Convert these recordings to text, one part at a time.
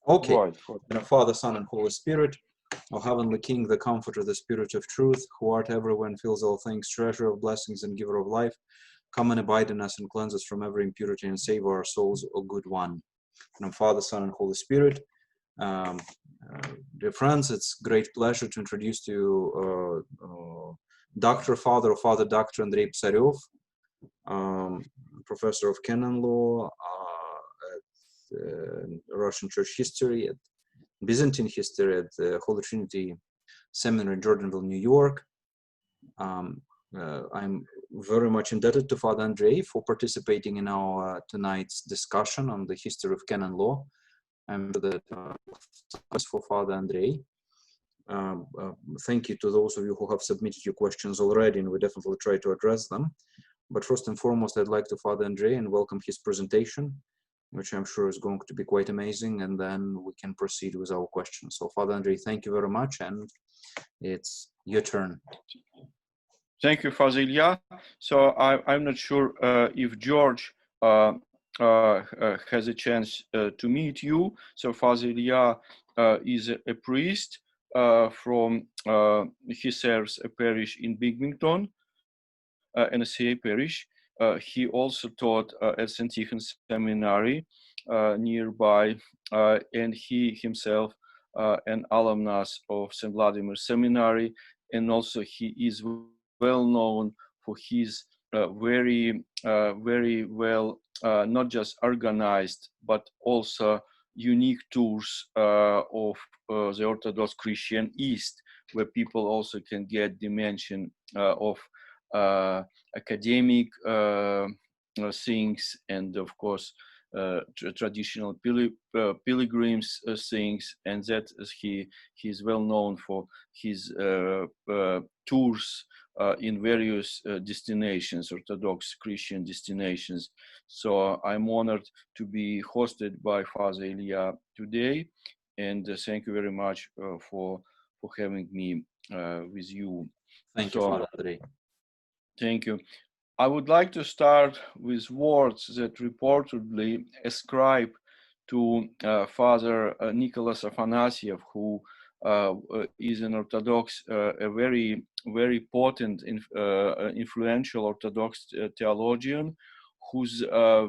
Okay. Right. In the Father, Son, and Holy Spirit, O Heavenly King, the Comforter, the Spirit of Truth, who art everywhere and fills all things, treasure of blessings and giver of life, come and abide in us and cleanse us from every impurity and save our souls, O Good One. In the Father, Son, and Holy Spirit, dear friends, it's great pleasure to introduce to you Father Dr. Andrei Psarev, professor of canon law at Russian Church history, at Byzantine history at the Holy Trinity Seminary in Jordanville, New York. I'm very much indebted to Father Andrei for participating in our tonight's discussion on the history of canon law. I'm sure that for Father Andrei. Thank you to those of you who have submitted your questions already, and we definitely try to address them. But first and foremost, I'd like to Father Andrei and welcome his presentation, which I'm sure is going to be quite amazing, and then we can proceed with our questions. So Father Andrei, thank you very much, and it's your turn. Thank you, Father Ilya. So I'm not sure if George has a chance to meet you. So Father Ilya is a priest he serves a parish in Binghamton, NSCA parish. He also taught at St. Tikhon's Seminary nearby, and he himself an alumnus of St. Vladimir Seminary, and also he is well known for his very well not just organized but also unique tours of the Orthodox Christian East, where people also can get dimension of academic things, and of course traditional pilgrims things, and that he is well known for his tours in various destinations, Orthodox Christian destinations. So I'm honored to be hosted by Father Ilya today, and thank you very much for having me with you. Thank you, Father Andrei. Thank you. I would like to start with words that reportedly ascribe to Father Nicholas Afanasiev, who is an Orthodox, a very, very potent, influential Orthodox theologian, whose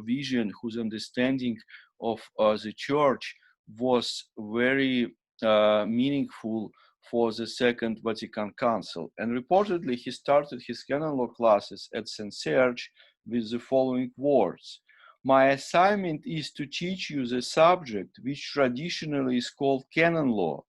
vision, whose understanding of the Church was very meaningful for the Second Vatican Council. And reportedly, he started his canon law classes at St. Serge with the following words: "My assignment is to teach you the subject which traditionally is called canon law.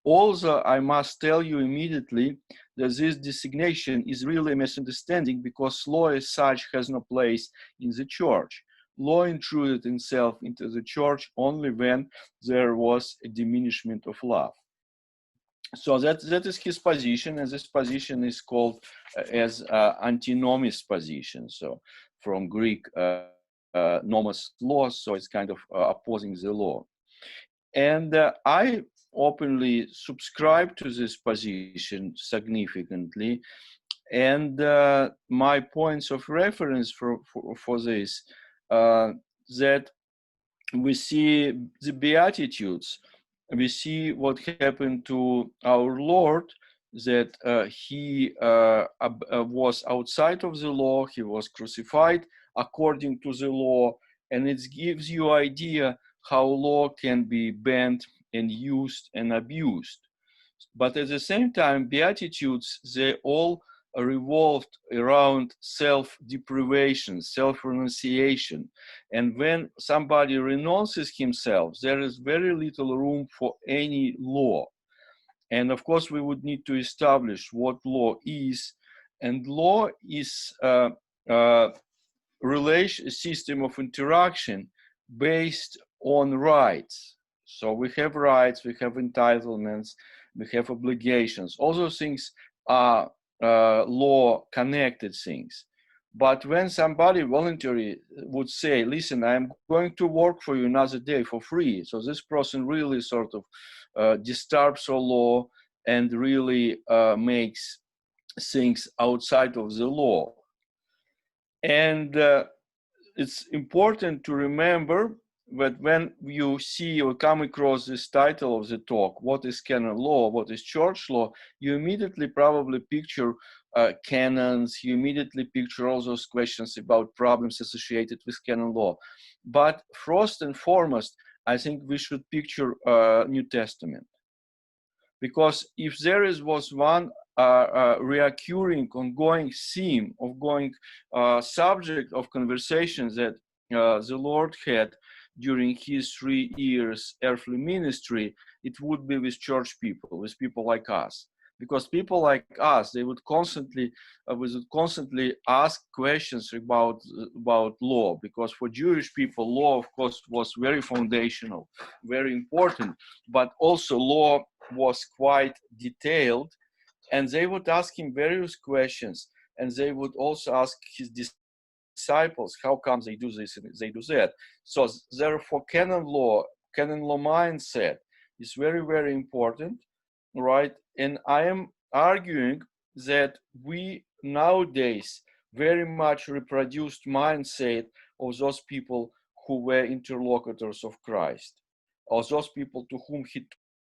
Also, I must tell you immediately that this designation is really a misunderstanding, because law as such has no place in the Church. Law intruded itself into the Church only when there was a diminishment of love." So that is his position, and this position is called as antinomist position. So from Greek nomos, law, so it's kind of opposing the law. And I openly subscribe to this position significantly. And my points of reference for this, that we see the Beatitudes, we see what happened to our Lord, that he was outside of the law, he was crucified according to the law, and it gives you idea how law can be bent and used and abused. But at the same time, Beatitudes, they all revolved around self-deprivation, self-renunciation. And when somebody renounces himself, there is very little room for any law. And of course, we would need to establish what law is. And law is a system of interaction based on rights. So we have rights, we have entitlements, we have obligations. All those things are law connected things. But when somebody voluntarily would say, listen, I'm going to work for you another day for free, so this person really sort of disturbs our law and really makes things outside of the law. And it's important to remember but when you see or come across this title of the talk, what is canon law, what is church law, you immediately probably picture canons, you immediately picture all those questions about problems associated with canon law. But first and foremost, I think we should picture New Testament. Because if there was one reoccurring, ongoing theme, ongoing subject of conversations that the Lord had during his 3 years earthly ministry, it would be with church people, with people like us. Because people like us, they would constantly ask questions about law. Because for Jewish people, law, of course, was very foundational, very important. But also law was quite detailed, and they would ask him various questions, and they would also ask his disciples, how come they do this and they do that. So therefore canon law mindset is very, very important, right? And I am arguing that we nowadays very much reproduced mindset of those people who were interlocutors of Christ, or those people to whom he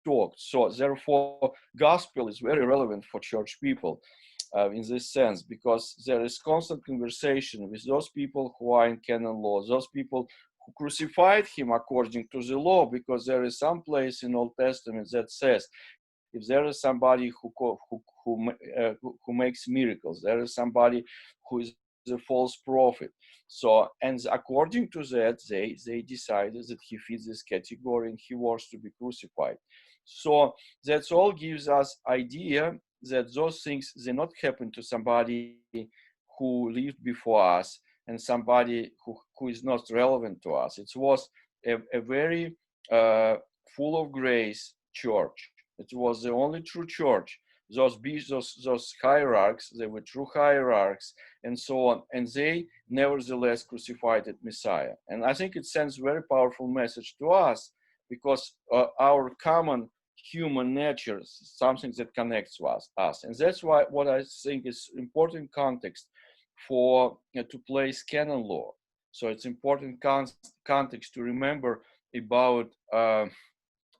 talked. So therefore, gospel is very relevant for church people in this sense, because there is constant conversation with those people who are in canon law, those people who crucified him according to the law, because there is some place in Old Testament that says, if there is somebody who makes miracles, there is somebody who is a false prophet. So, and according to that, they decided that he fits this category and he was to be crucified. So that's all gives us idea that those things, they not happen to somebody who lived before us and somebody who is not relevant to us. It was a very full of grace church. It was the only true church. Those hierarchs, they were true hierarchs, and so on. And they nevertheless crucified the Messiah. And I think it sends a very powerful message to us, because our common human nature is something that connects us. And that's why what I think is important context for to place canon law. So it's important context to remember about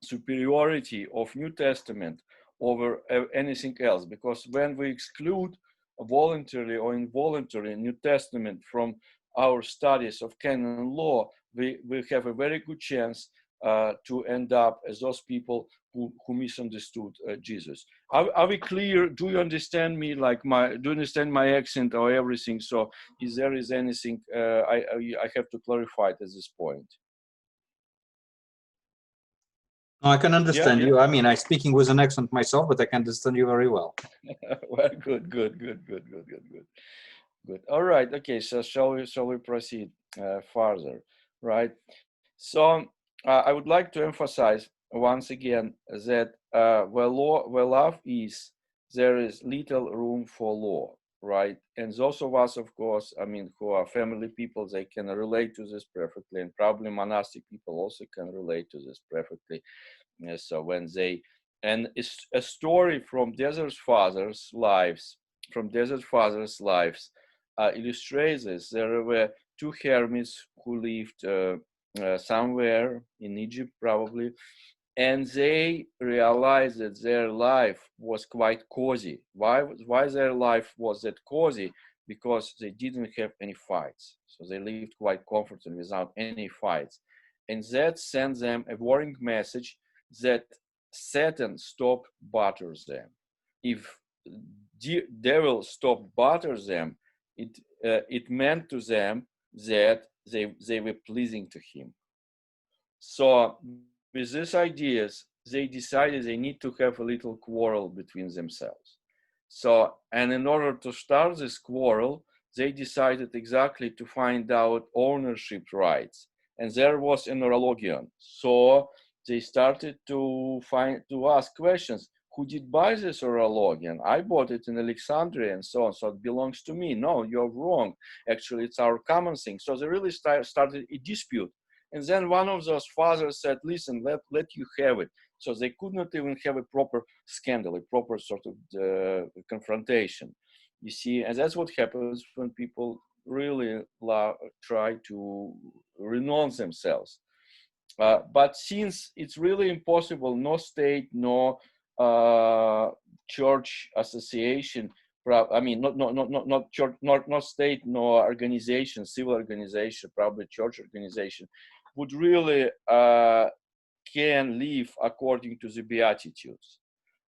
superiority of New Testament over anything else, because when we exclude voluntarily or involuntarily New Testament from our studies of canon law, we have a very good chance to end up as those people who misunderstood Jesus. Are we clear? Do you understand me? Do you understand my accent or everything? So, if there is anything I have to clarify at this point? No, I can understand you. I mean, I'm speaking with an accent myself, but I can understand you very well. Well, good. All right. Okay. So shall we proceed further? Right. So I would like to emphasize once again that where love is, there is little room for law. Right. And those of us, of course, I mean, who are family people, they can relate to this perfectly, and probably monastic people also can relate to this perfectly. So when they, and it's a story from Desert Fathers' lives, illustrates this. There were two hermits who lived somewhere in Egypt, probably, and they realized that their life was quite cozy. Why their life was that cozy? Because they didn't have any fights. So they lived quite comfortably without any fights. And that sent them a warning message that Satan stopped bothers them. If devil stopped bothers them, it meant to them that they were pleasing to him. So with these ideas, they decided they need to have a little quarrel between themselves. So, and in order to start this quarrel, they decided exactly to find out ownership rights. And there was an horologion. So they started to ask questions. Who did buy this horologion? I bought it in Alexandria and so on. So it belongs to me. No, you're wrong. Actually, it's our common thing. So they really started a dispute. And then one of those fathers said, listen, let you have it. So they could not even have a proper scandal, a proper sort of confrontation. You see, and that's what happens when people really try to renounce themselves. But since it's really impossible, no state, no church association, I mean, not church, not state, no organization, civil organization, probably church organization, would really can live according to the Beatitudes.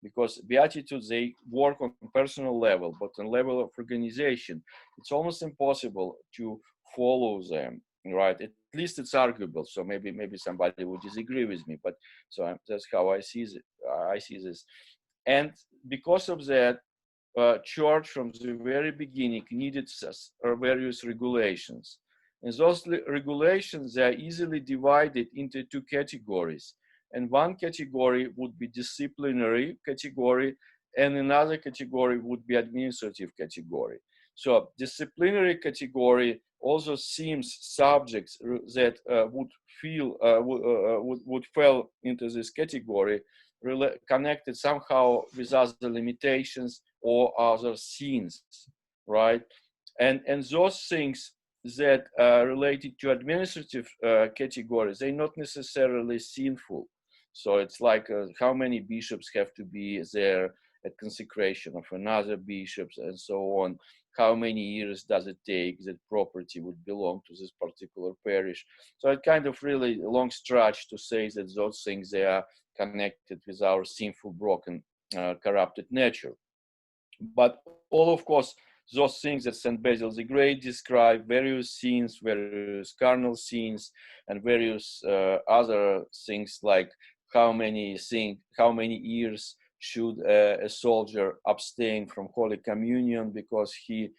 Because Beatitudes, they work on personal level, but on level of organization, it's almost impossible to follow them, right? At least it's arguable. So maybe somebody would disagree with me, but so that's how I see it. I see this, and because of that, church from the very beginning needed various regulations. And those regulations, they are easily divided into two categories. And one category would be disciplinary category, and another category would be administrative category. So disciplinary category also seems subjects that would fall into this category connected somehow with other limitations or other sins, right? And those things that are related to administrative categories, they're not necessarily sinful. So it's like how many bishops have to be there at consecration of another bishops and so on. How many years does it take that property would belong to this particular parish? So it kind of really a long stretch to say that those things, they are connected with our sinful, broken, corrupted nature. But all, of course, those things that St. Basil the Great described, various sins, various carnal sins, and various other things like how many years should a soldier abstain from Holy Communion because he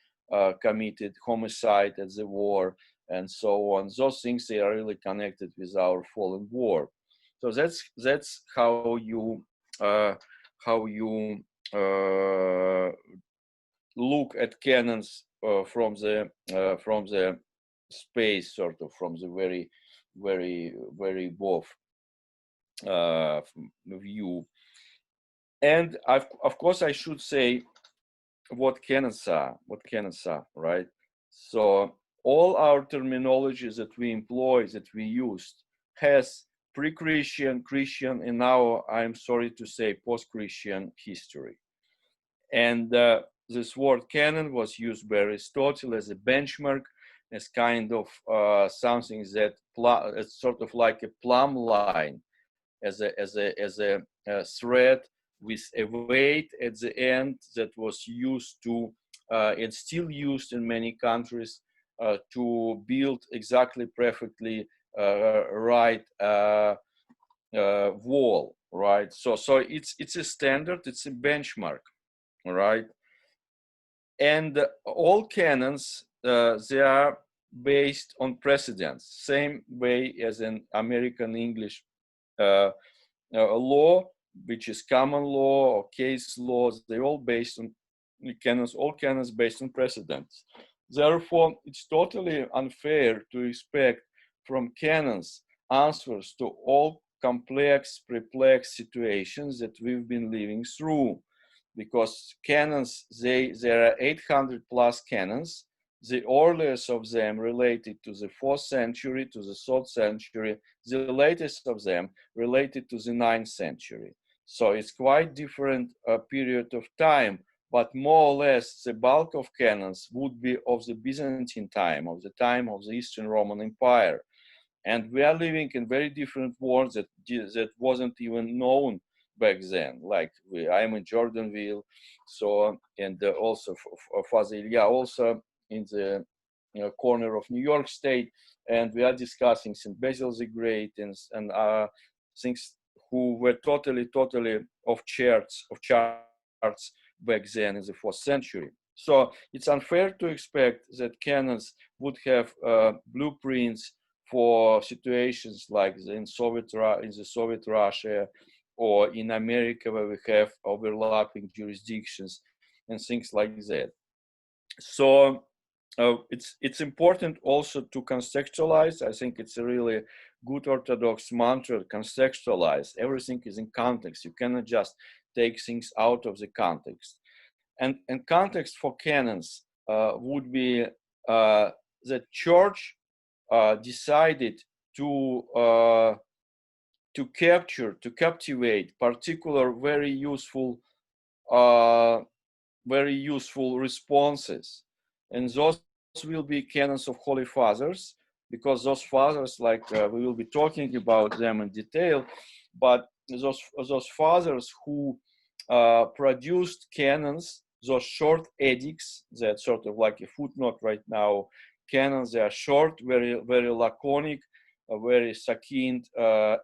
committed homicide at the war, and so on. Those things, they are really connected with our fallen war. So that's how you uh, look at canons from the space, sort of from the very above view. And of course I should say what canons are, right? So all our terminologies that we employ, that we used, has pre-Christian, Christian, and now I'm sorry to say post-Christian history. And this word canon was used by Aristotle as a benchmark, as kind of something that it's sort of like a plumb line, as a thread with a weight at the end that was used to, it's still used in many countries to build exactly perfectly right wall, right? So it's a standard, it's a benchmark, right? And all canons, they are based on precedents, same way as in American English law, which is common law or case laws. They're all based on canons, all canons based on precedents. Therefore, it's totally unfair to expect from canons answers to all complex, perplexed situations that we've been living through. Because canons, there are 800 plus canons. The earliest of them related to the 4th century, to the 3rd century. The latest of them related to the 9th century. So it's quite different period of time, but more or less the bulk of canons would be of the Byzantine time, of the time of the Eastern Roman Empire. And we are living in very different worlds that wasn't even known back then. Like I'm in Jordanville, so, and also Father Ilya also in the corner of New York State, and we are discussing St. Basil the Great and things who were totally off charts back then in the 4th century. So it's unfair to expect that canons would have blueprints for situations like in the Soviet Russia or in America, where we have overlapping jurisdictions and things like that. So it's important also to contextualize. I think it's a really good Orthodox mantra, contextualize. Everything is in context. You cannot just take things out of the context. And context for canons would be the church decided to to capture, to captivate particular very useful responses. And those will be canons of Holy Fathers, because those fathers, like we will be talking about them in detail, but those fathers who produced canons, those short edicts, that sort of like a footnote right now, canons, they are short, very laconic, very succinct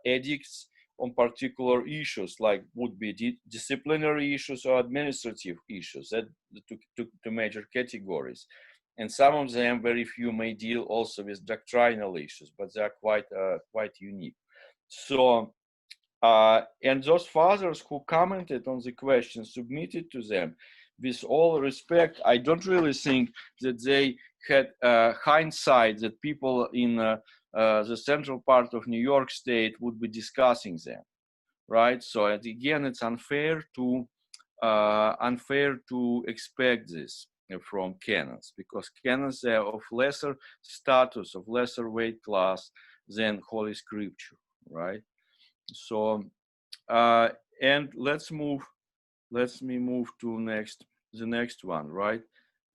edicts on particular issues, like would be disciplinary issues or administrative issues, that two major categories. And some of them, very few, may deal also with doctrinal issues, but they are quite unique. So, and those fathers who commented on the questions submitted to them, with all respect, I don't really think that they had hindsight that people in the central part of New York State would be discussing them, right? So again, it's unfair to expect this from canons, because canons are of lesser status, of lesser weight class than Holy Scripture, right? So, and let me move to the next one, right?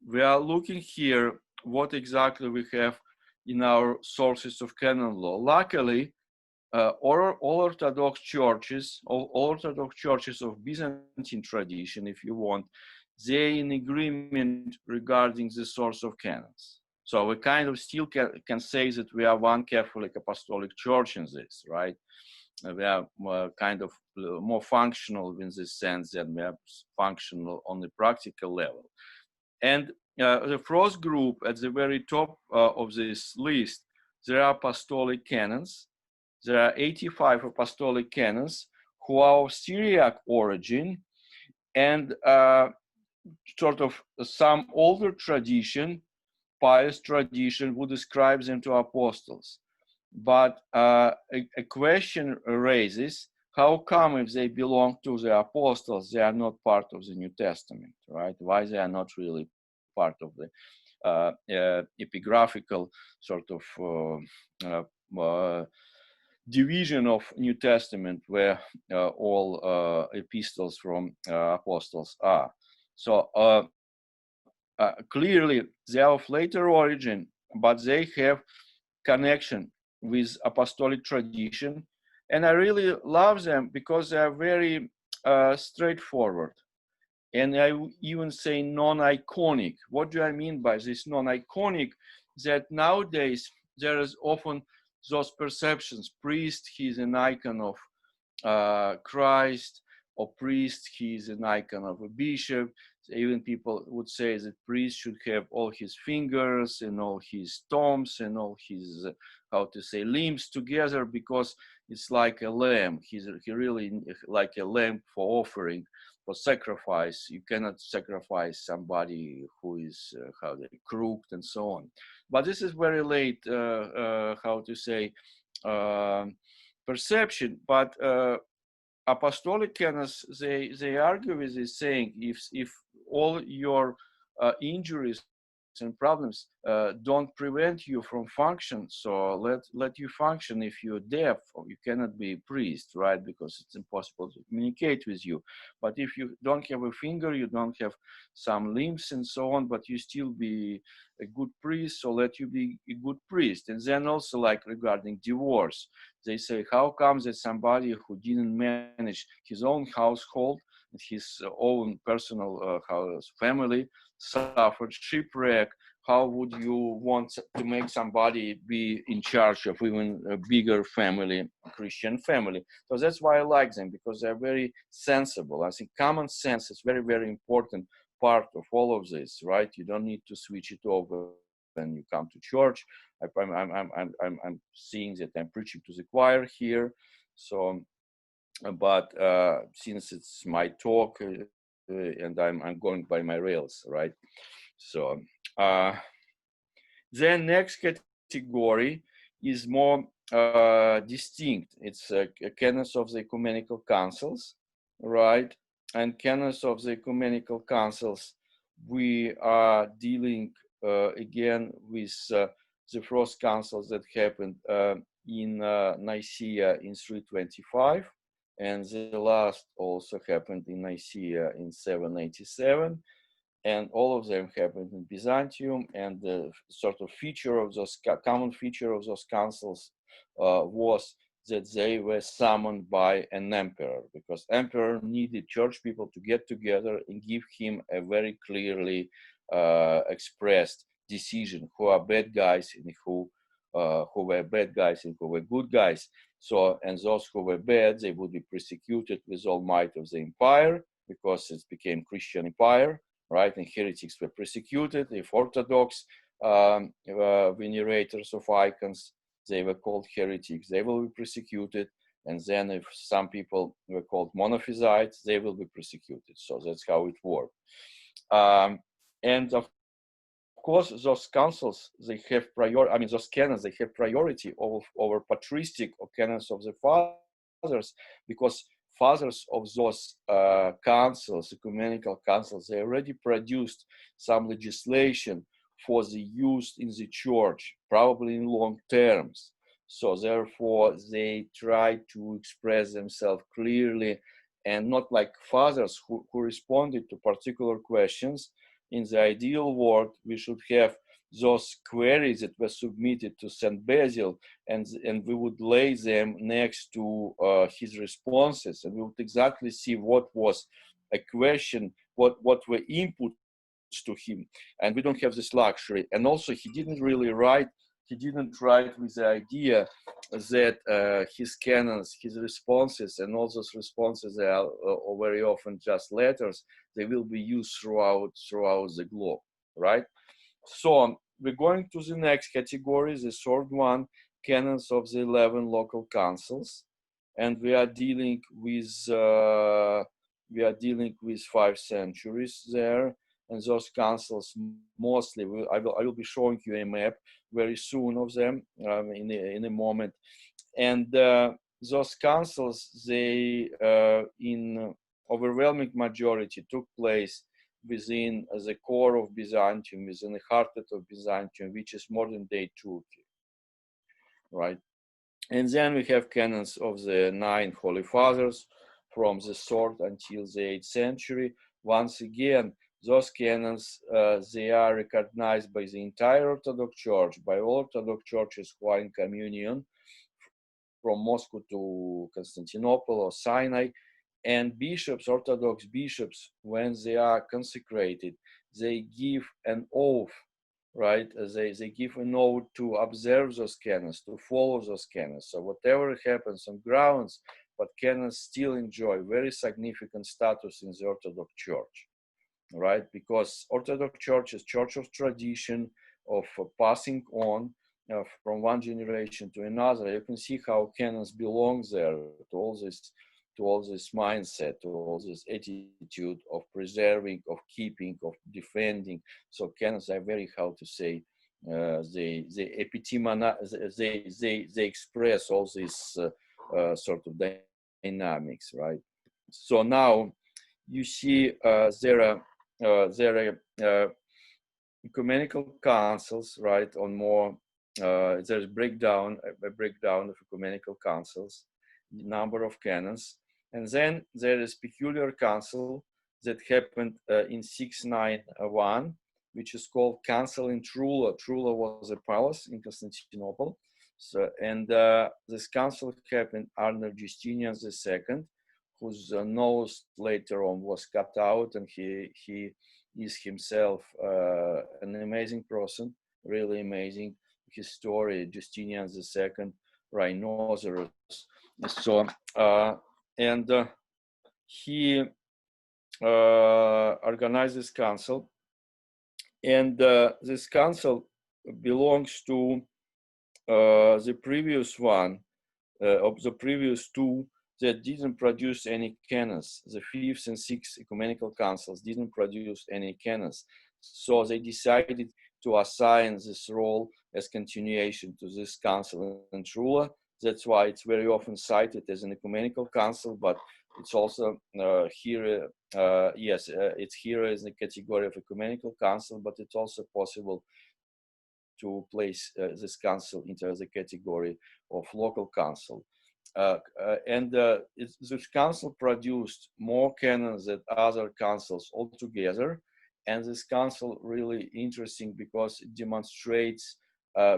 We are looking here what exactly we have in our sources of canon law. Luckily, all Orthodox churches of Byzantine tradition, if you want, they're in agreement regarding the source of canons. So we kind of still can say that we are one Catholic Apostolic Church in this, right? We are kind of more functional in this sense than we are functional on the practical level. And the first group at the very top of this list, there are apostolic canons. There are 85 apostolic canons who are of Syriac origin, and sort of some older tradition, pious tradition, would ascribe them to apostles. But a question arises, how come if they belong to the apostles, they are not part of the New Testament, right? Why they are not really part of the epigraphical sort of division of New Testament where all epistles from apostles are. So clearly they are of later origin, but they have connection with apostolic tradition, and I really love them because they are very straightforward, and I even say non-iconic. What do I mean by this non-iconic? That nowadays there is often those perceptions: priest, he's an icon of Christ, or priest, he's an icon of a bishop. Even people would say that priest should have all his fingers and all his thumbs and all his, limbs together, because it's like a lamb. He really like a lamb for offering, for sacrifice. You cannot sacrifice somebody who is crooked and so on. But this is very late, perception. But apostolic canons, they argue with this, saying if all your injuries and problems don't prevent you from function, so let you function. If you're deaf, you cannot be a priest, right? Because it's impossible to communicate with you. But if you don't have a finger, you don't have some limbs and so on, but you still be a good priest, so let you be a good priest. And then also, like regarding divorce, they say, how comes that somebody who didn't manage his own household, his own personal family, suffered shipwreck? How would you want to make somebody be in charge of even a bigger family, Christian family? So that's why I like them, because they're very sensible. I think common sense is very, very important part of all of this, right? You don't need to switch it over when you come to church. I'm seeing that I'm preaching to the choir here. So, but since it's my talk and I'm going by my rails, right? So the next category is more distinct. It's canons of the ecumenical councils, right? And canons of the ecumenical councils, we are dealing again with the first councils that happened in Nicaea in 325, and the last also happened in Nicaea in 787, and all of them happened in Byzantium. And the sort of feature of those common feature of those councils was that they were summoned by an emperor, because emperor needed church people to get together and give him a very clearly expressed decision who are bad guys and who were bad guys and who were good guys. So, and those who were bad, they would be persecuted with all might of the empire, because it became Christian empire, right? And heretics were persecuted. If Orthodox venerators of icons, they were called heretics, they will be persecuted. And then if some people were called monophysites, they will be persecuted. So that's how it worked. And of course, those councils, they have priority, I mean, those canons, they have priority over patristic or canons of the fathers, because fathers of those councils, ecumenical councils, they already produced some legislation for the use in the church, probably in long terms. So therefore, they try to express themselves clearly, and not like fathers who responded to particular questions. In the ideal world, we should have those queries that were submitted to St. Basil, and we would lay them next to his responses, and we would exactly see what was a question, what were inputs to him. And we don't have this luxury. And also, he didn't write with the idea that his canons, his responses, and all those responses are very often just letters. They will be used throughout the globe, right? So we're going to the next category, the third one, canons of the 11 local councils, and we are dealing with 5 centuries there. And those councils mostly, I will be showing you a map very soon of them in a moment. And those councils, they in overwhelming majority took place within the core of Byzantium, within the heart of Byzantium, which is modern day Turkey, right? And then we have canons of the 9 Holy Fathers from the 3rd until the 8th century. Once again, those canons, they are recognized by the entire Orthodox Church, by all Orthodox churches who are in communion, from Moscow to Constantinople or Sinai. And bishops, Orthodox bishops, when they are consecrated, they give an oath, right? They give an oath to observe those canons, to follow those canons. So whatever happens on grounds, but canons still enjoy very significant status in the Orthodox Church, right? Because Orthodox Church is church of tradition, of passing on from one generation to another. You can see how canons belong there to all this mindset, to all this attitude of preserving, of keeping, of defending. So canons are very, how to say, they express all this sort of dynamics, right? So now you see there are ecumenical councils, right? On more there's a breakdown of ecumenical councils, the number of canons, and then there is peculiar council that happened in 691, which is called Council in Trula. Trula was a palace in Constantinople. So, and this council happened under Justinian II, whose nose later on was cut out, and he is himself an amazing person, really amazing. His story, Justinian II, rhinoceros. So, and he organized this council, and this council belongs to the previous one, of the previous two that didn't produce any canons. The 5th and 6th ecumenical councils didn't produce any canons. So they decided to assign this role as continuation to this council in Trula. That's why it's very often cited as an ecumenical council, but it's also here, yes, it's here as a category of ecumenical council, but it's also possible to place this council into the category of local council. This council produced more canons than other councils altogether. And this council really interesting because it demonstrates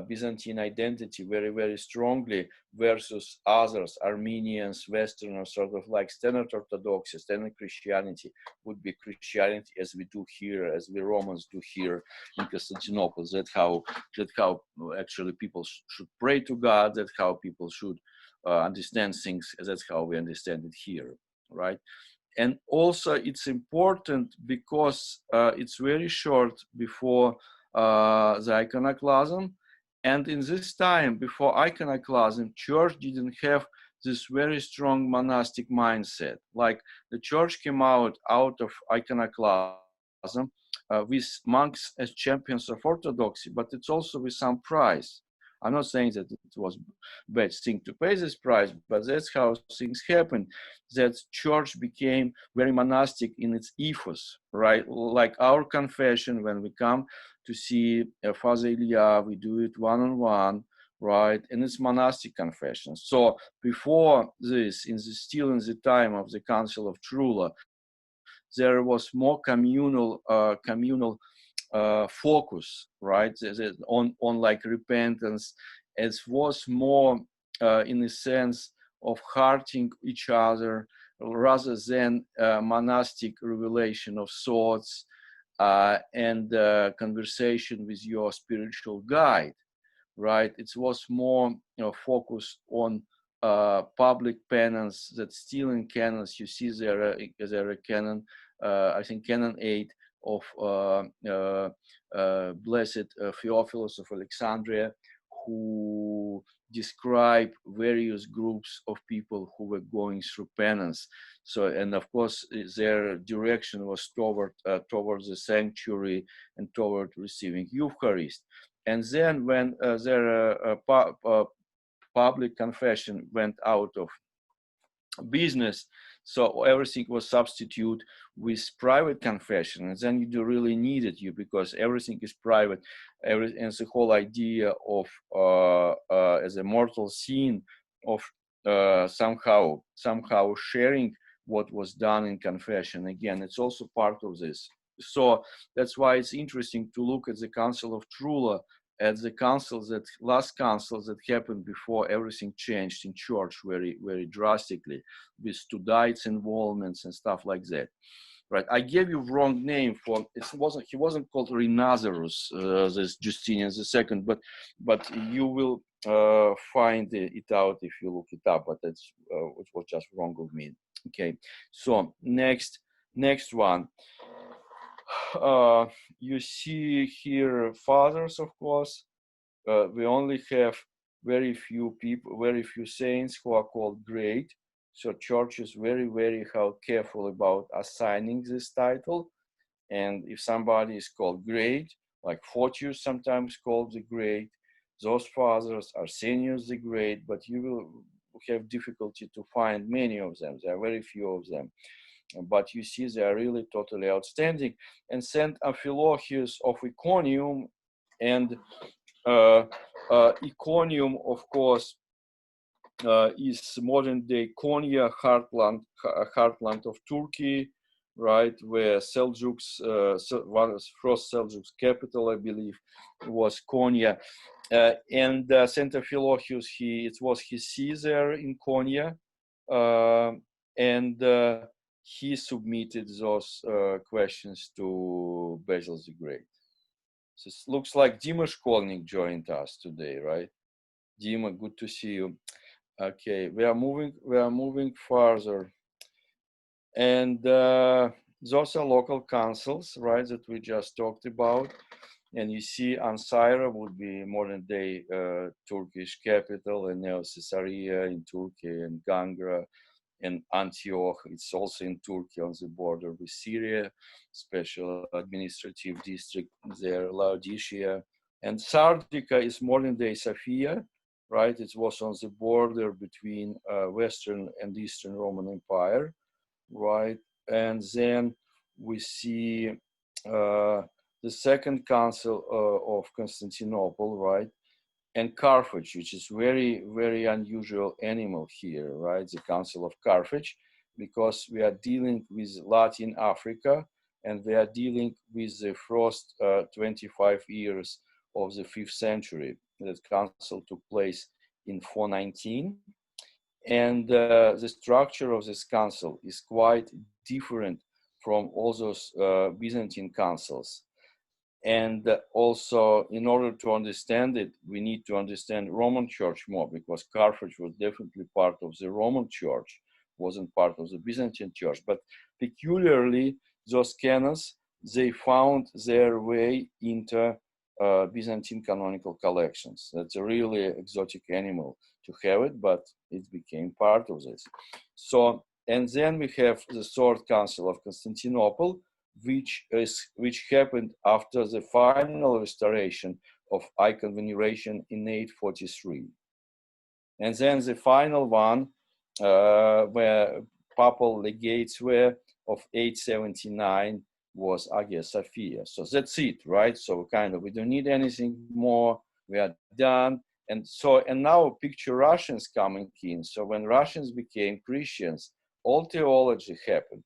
Byzantine identity very, very strongly versus others, Armenians, Westerners, sort of like standard Orthodoxy, standard Christianity would be Christianity as we do here, as we Romans do here in Constantinople. That's how actually people should pray to God. That's how people should understand things. That's how we understand it here, right? And also it's important because it's very short before the iconoclasm. And in this time, before iconoclasm, church didn't have this very strong monastic mindset. Like the church came out of iconoclasm with monks as champions of orthodoxy, but it's also with some price. I'm not saying that it was a bad thing to pay this price, but that's how things happened. That church became very monastic in its ethos, right? Like our confession, when we come to see Father Ilya, we do it one-on-one, right? And it's monastic confession. So before this, still in the time of the Council of Trula, there was more communal focus, right? On like repentance. It was more in the sense of hearting each other rather than monastic revelation of thoughts and conversation with your spiritual guide, right? It was more focused on public penance. That still in canons you see there a canon, I think canon 8 of Blessed Theophilus of Alexandria, who describe various groups of people who were going through penance. So, and of course, their direction was towards the sanctuary and toward receiving Eucharist. And then when their public confession went out of business, so everything was substituted with private confession, and then you do really need it because everything is private. And the whole idea of as a mortal sin of somehow sharing what was done in confession, again, it's also part of this. So that's why it's interesting to look at the Council of Trula, at the last council that happened before everything changed in church very, very drastically, with Studite's involvements and stuff like that. Right, I gave you wrong name for he wasn't called Renazarus, this Justinian II, but you will find it out if you look it up. But that's it was just wrong of me. Okay, so next one. You see here fathers, of course. We only have very few people, very few saints who are called great. So church is very, very careful about assigning this title. And if somebody is called great, like Photius sometimes called the great, those fathers, Arsenius the Great, but you will have difficulty to find many of them. There are very few of them. But you see, they are really totally outstanding. And Saint Amphilochius of Iconium, and Iconium, of course, is modern day Konya, heartland of Turkey, right? Where Seljuks, one of the first Seljuks capital, I believe, was Konya. And Saint Amphilochius, it was his see there in Konya, and he submitted those questions to Basil the Great. So it looks like Dima Shkolnik joined us today, right? Dima, good to see you. Okay, we are moving further, and those are local councils, right? That we just talked about, and you see, Ankara would be modern day Turkish capital, and now Caesarea in Turkey, and Gangra, and Antioch. It's also in Turkey on the border with Syria, special administrative district there, Laodicea. And Sardica is modern day Sofia, right? It was on the border between Western and Eastern Roman Empire, right? And then we see the Second Council of Constantinople, right? And Carthage, which is very, very unusual animal here, right? The Council of Carthage, because we are dealing with Latin Africa, and we are dealing with the first 25 years of the 5th century. That council took place in 419. And the structure of this council is quite different from all those Byzantine councils. And also, in order to understand it, we need to understand Roman Church more, because Carthage was definitely part of the Roman Church, wasn't part of the Byzantine Church. But peculiarly, those canons, they found their way into Byzantine canonical collections. That's a really exotic animal to have it, but it became part of this. So, and then we have the Third Council of Constantinople, which happened after the final restoration of icon veneration in 843. And then the final one, where papal legates were, of 879, was Hagia Sophia. So that's it, right? So kind of, we don't need anything more, we are done. And so, and now picture Russians coming in. So when Russians became Christians, all theology happened.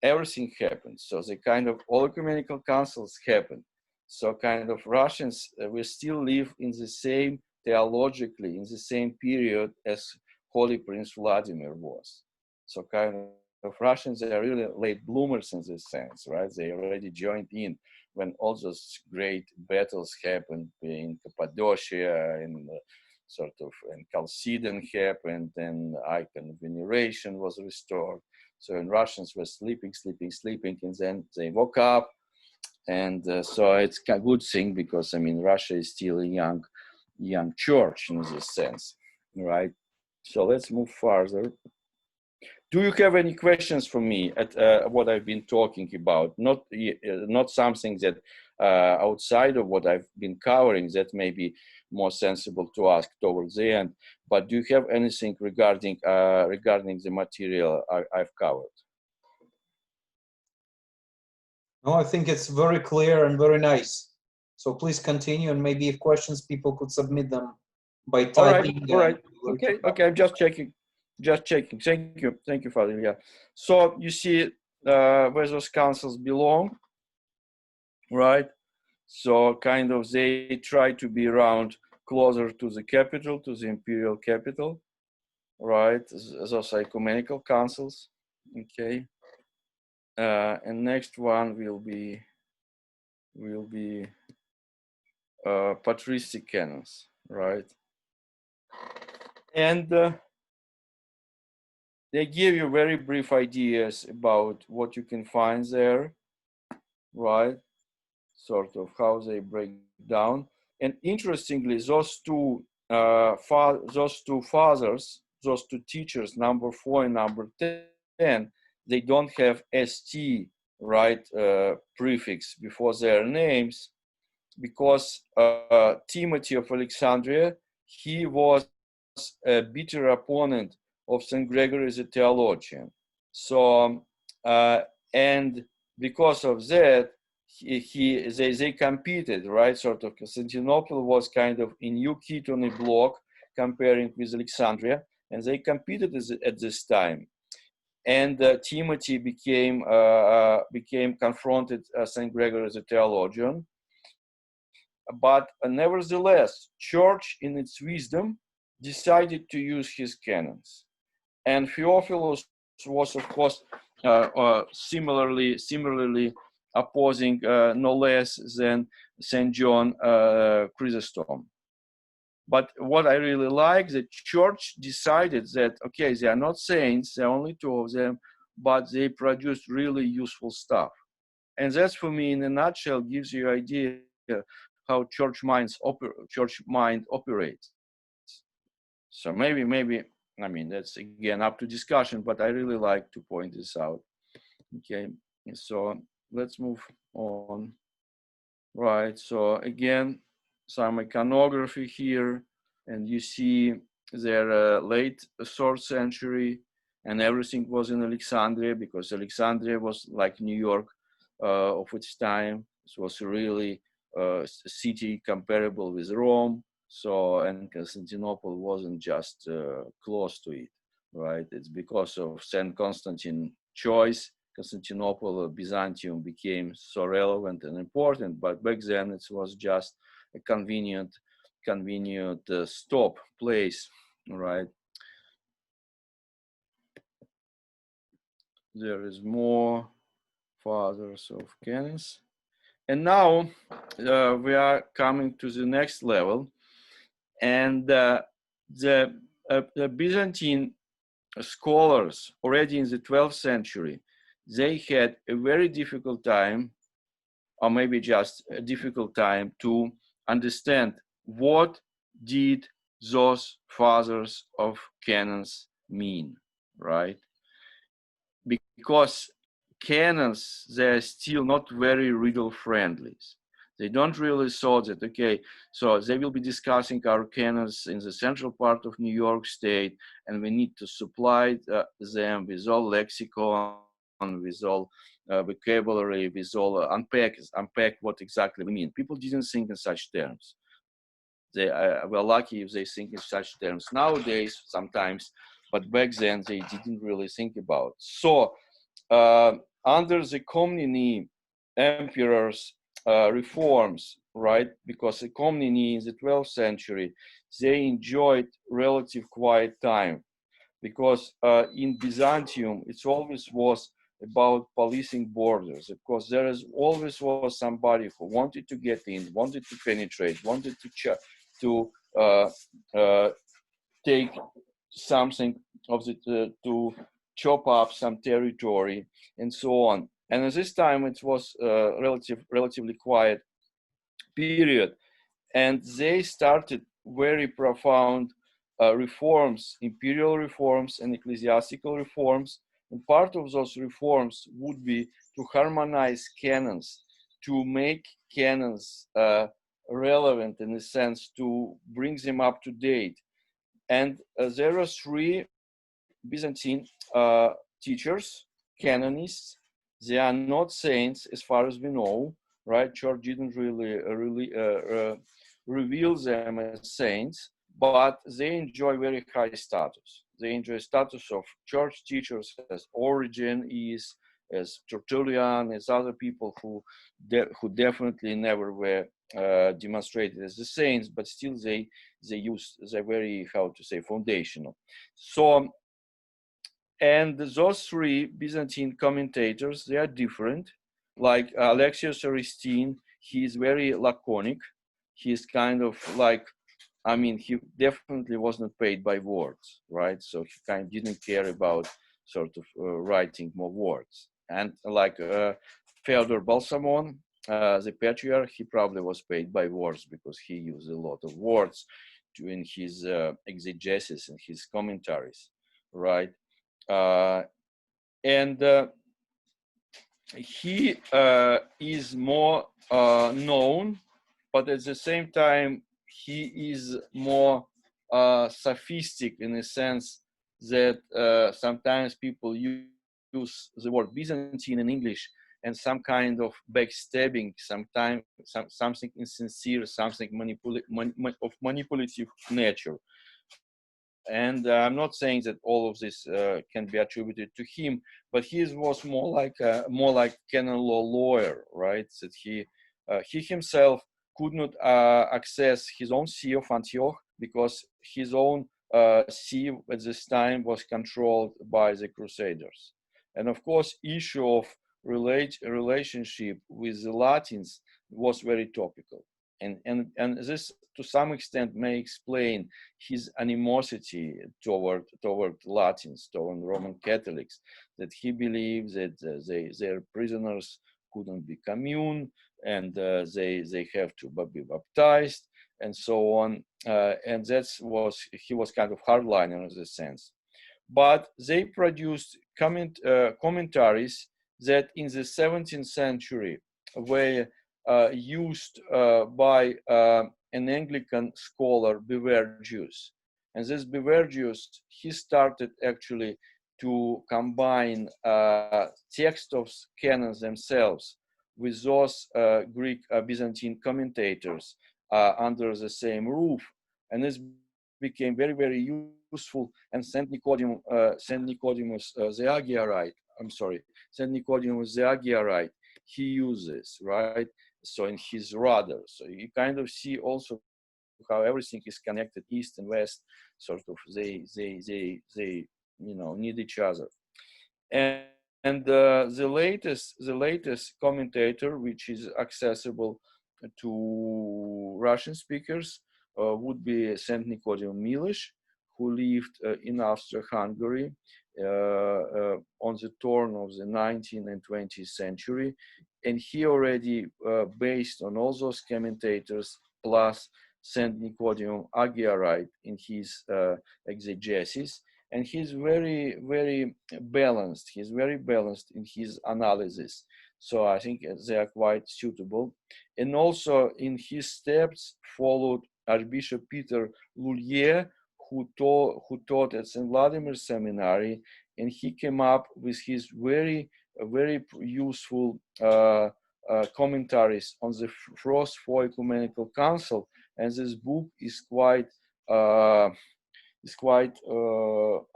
Everything happened. So the kind of all ecumenical councils happened. So kind of Russians, we still live in the same, theologically, in the same period as Holy Prince Vladimir was. So kind of Russians, they are really late bloomers in this sense, right? They already joined in when all those great battles happened in Cappadocia, and sort of, and Chalcedon happened, and icon veneration was restored. So when Russians were sleeping, and then they woke up. And so it's a good thing, because, I mean, Russia is still a young church in this sense, right? So let's move further. Do you have any questions for me at what I've been talking about? Not something that outside of what I've been covering that may be more sensible to ask towards the end. But do you have anything regarding the material I've covered? No, I think it's very clear and very nice. So please continue, and maybe if questions, people could submit them by typing. All right. Okay. I'm just checking. Thank you, Father. Yeah. So you see where those councils belong, right? So kind of they try to be around closer to the capital, to the imperial capital, right? Those ecumenical councils. Okay. And next one will be patristic canons, right? And they give you very brief ideas about what you can find there, right? Sort of how they break down. And interestingly, those two fathers, those two teachers, number 4 and number 10, they don't have ST, right, prefix before their names, because Timothy of Alexandria, he was a bitter opponent of St. Gregory the theologian. So, and because of that, they competed, right? Sort of Constantinople was kind of a new kid on the block comparing with Alexandria, and they competed at this time. And Timothy became confronted St. Gregory the theologian. But nevertheless, Church in its wisdom decided to use his canons. And Theophilus was, of course, similarly opposing no less than St. John Chrysostom. But what I really like, the Church decided that, okay, they are not saints, there are only 2 of them, but they produced really useful stuff. And that's, for me, in a nutshell, gives you an idea how church mind operates. So maybe, I mean, that's again up to discussion, but I really like to point this out. Okay, so let's move on. Right, so again, some iconography here, and you see their late 3rd century, and everything was in Alexandria, because Alexandria was like New York of its time. It was really a city comparable with Rome. So, and Constantinople wasn't just close to it, right? It's because of Saint Constantine choice, Constantinople or Byzantium became so relevant and important. But back then it was just a convenient stop place, right? There is more fathers of Canons. And now we are coming to the next level. And the Byzantine scholars already in the 12th century, they had a very difficult time, or maybe just a difficult time to understand what did those fathers of canons mean, right? Because canons, they're still not very riddle friendly. They don't really thought that, okay, so they will be discussing our canons in the central part of New York State, and we need to supply them with all lexicon, with all vocabulary, with all unpack what exactly we mean. People didn't think in such terms. They were lucky if they think in such terms nowadays sometimes, but back then they didn't really think about. So under the Komneni emperors' reforms, right? Because the Komneni in the 12th century, they enjoyed relative quiet time, because in Byzantium, it always was about policing borders. Of course, there is always was somebody who wanted to get in, wanted to penetrate, wanted to take something of the to chop up some territory and so on. And at this time, it was a relatively quiet period, and they started very profound reforms, imperial reforms and ecclesiastical reforms. And part of those reforms would be to harmonize canons, to make canons relevant in a sense, to bring them up to date. And there are three Byzantine teachers, canonists. They are not saints as far as we know, right? Church didn't really reveal them as saints, but they enjoy very high status. They enjoy status of church teachers, as Origen is, as Tertullian, as other people who definitely never were demonstrated as the saints, but still they use, they're very, how to say, foundational. So, and those three Byzantine commentators, they are different. Like Alexios Aristin, he is very laconic. He's kind of like, I mean, he definitely was not paid by words, right? So he kind of didn't care about sort of writing more words. And like Fyodor Balsamon, the patriarch, he probably was paid by words because he used a lot of words in his exegesis and his commentaries, right? And he is more known, but at the same time, he is more sophistic in a sense that sometimes people use the word Byzantine in English and some kind of backstabbing, sometimes something insincere, something of manipulative nature. And I'm not saying that all of this can be attributed to him, but he was more like canon law lawyer, right? That he himself could not access his own see of Antioch because his own see at this time was controlled by the Crusaders. And of course, issue of relationship with the Latins was very topical. And this to some extent may explain his animosity toward Latins, toward Roman Catholics, that he believes that their prisoners couldn't be commune and they have to be baptized and so on. And he was kind of hardliner in this sense. But they produced commentaries that in the 17th century were used by an Anglican scholar, Bevergius. And this Bevergius, he started actually to combine text of canons themselves with those Greek Byzantine commentators under the same roof, and this became very, very useful. And Saint Nicodemus the Agiarite, Saint Nicodemus the Agiarite, he uses, right? So in his rudder, so you kind of see also how everything is connected, east and west, sort of they need each other. And the latest commentator, which is accessible to Russian speakers, would be Saint Nicodim Milish, who lived in Austria-Hungary on the turn of the 19th and 20th century, and he already, based on all those commentators plus Saint Nicodim Agiarite in his exegesis, and he's very, very balanced. He's very balanced in his analysis. So I think they are quite suitable. And also in his steps followed Archbishop Peter Lullier, who taught at St. Vladimir Seminary, and he came up with his very, very useful commentaries on the First Four Ecumenical Council. And this book is quite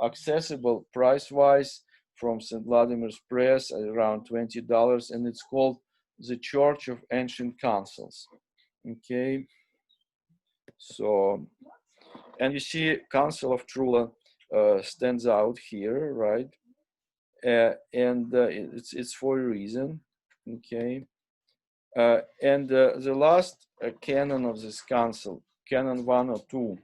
accessible price-wise from St. Vladimir's Press at around $20, and it's called The Church of Ancient Councils. Okay, so, and you see Council of Trula stands out here, right? And it's for a reason, okay? And the last canon of this council, Canon 102,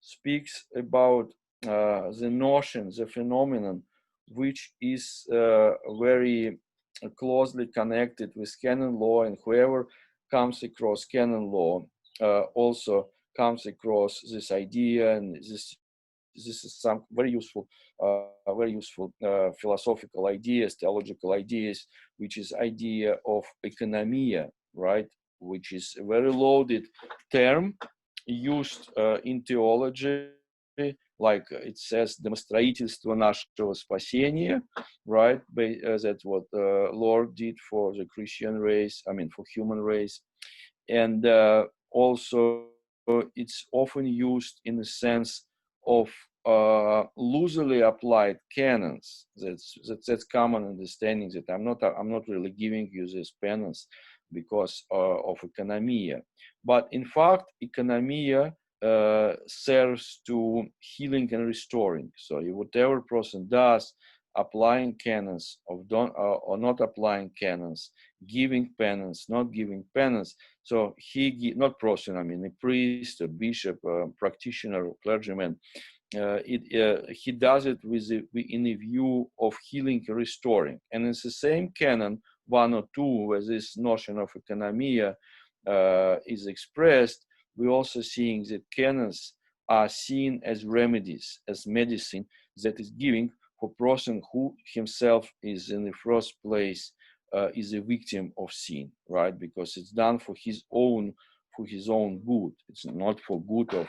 speaks about the notion, the phenomenon, which is very closely connected with canon law, and whoever comes across canon law also comes across this idea, and this is some very useful philosophical ideas, theological ideas, which is idea of economia, right? Which is a very loaded term used in theology, like it says, "Домостроительство нашего спасения," right? That's what the Lord did for the Christian race, I mean, for human race. And also it's often used in the sense of loosely applied canons. That's common understanding, that I'm not really giving you this penance because of economia. But in fact, economia serves to healing and restoring. So whatever person does, applying canons or not applying canons, giving penance, not giving penance. So not person, I mean a priest, a bishop, a practitioner, a clergyman, he does it in a view of healing and restoring. And it's the same canon 102 where this notion of economia is expressed. We're also seeing that canons are seen as remedies, as medicine that is giving for person who himself is in the first place is a victim of sin, right? Because it's done for his own good. It's not for good of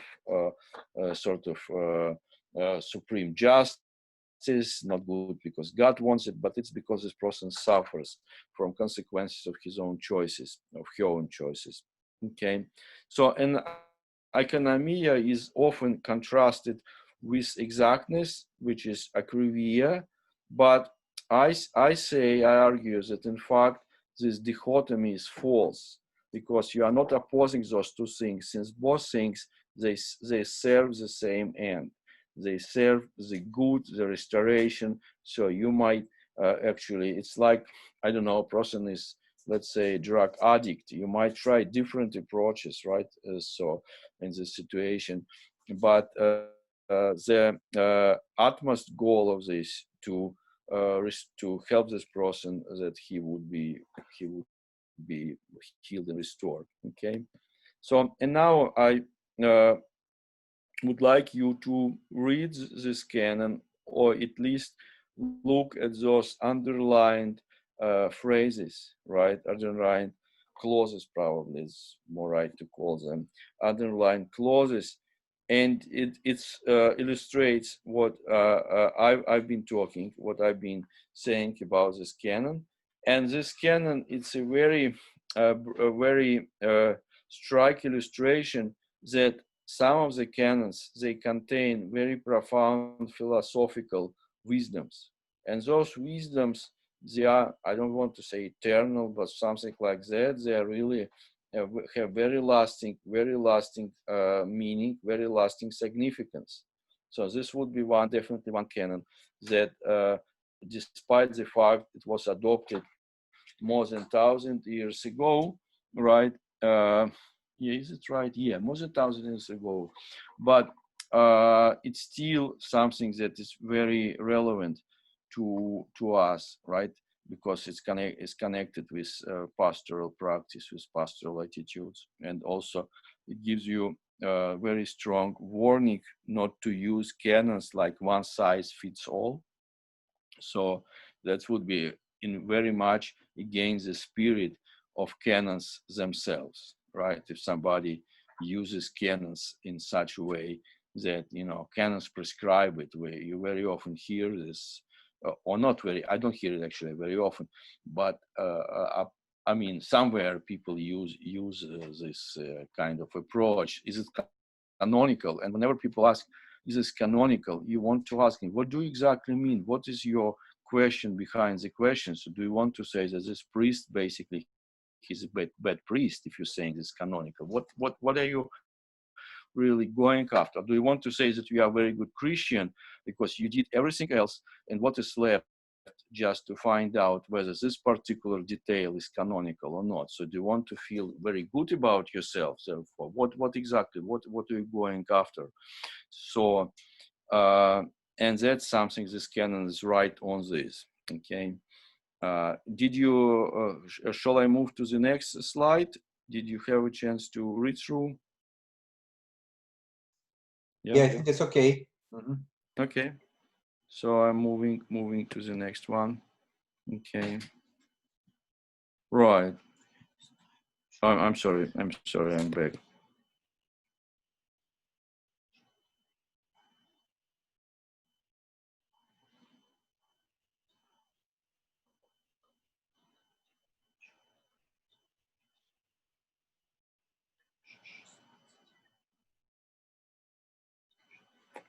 supreme justice, not good because God wants it, but it's because this person suffers from consequences of his own choices, of her own choices. Okay, so and economia is often contrasted with exactness, which is akrivia, but I argue that in fact this dichotomy is false, because you are not opposing those two things, since both things they serve the same end. They serve the good, the restoration. So you might actually, it's like, I don't know, a person is, let's say, a drug addict. You might try different approaches, right? So in this situation, but the utmost goal of this to help this person that he would be healed and restored. Okay, so and now I would like you to read this canon, or at least look at those underlined phrases, right? Underlined clauses, probably is more right to call them underlined clauses, and it illustrates what I've been talking, what I've been saying about this canon. And this canon, it's a very striking illustration that some of the canons, they contain very profound philosophical wisdoms. And those wisdoms, they are, I don't want to say eternal, but something like that. They are really have very lasting meaning, very lasting significance. So this would be definitely one canon that, despite the fact it was adopted more than 1,000 years ago, right? Yeah, is it right? Yeah, more than 1,000 years ago, but it's still something that is very relevant to us, right? Because it's connected with pastoral practice, with pastoral attitudes, and also it gives you a very strong warning not to use canons like one size fits all. So that would be in very much against the spirit of canons themselves, right? If somebody uses canons in such a way that, you know, canons prescribe it, where you very often hear this, or not very, I don't hear it actually very often, but I mean, somewhere people use this kind of approach. Is it canonical? And whenever people ask, is this canonical? You want to ask him, what do you exactly mean? What is your question behind the question? So do you want to say that this priest, basically, he's a bad priest if you're saying this canonical? What are you really going after? Do you want to say that you are a very good Christian because you did everything else, and what is left just to find out whether this particular detail is canonical or not? So do you want to feel very good about yourself? So what exactly, what are you going after? So, and that's something this canon is right on this, okay? Shall I move to the next slide? Did you have a chance to read through? Yeah, I think it's okay. Mm-hmm. Okay, so I'm moving to the next one. Okay, right. I'm sorry, I'm back.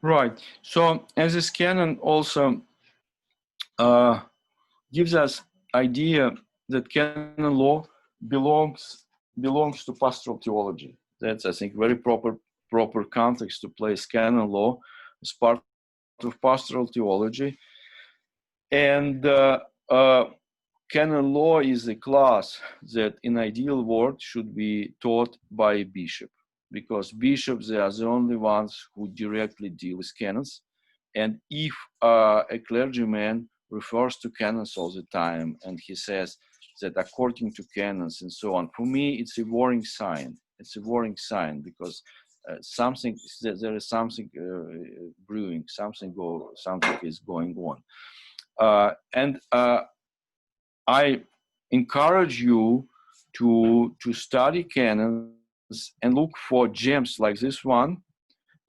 Right. So, as this canon also gives us idea that canon law belongs to pastoral theology. That's, I think, very proper context to place canon law as part of pastoral theology. And canon law is a class that, in ideal world, should be taught by a bishop, because bishops, they are the only ones who directly deal with canons. And if a clergyman refers to canons all the time and he says that according to canons and so on, for me, it's a warning sign. It's a warning sign, because there is something brewing, something is going on. And I encourage you to study canons and look for gems like this one.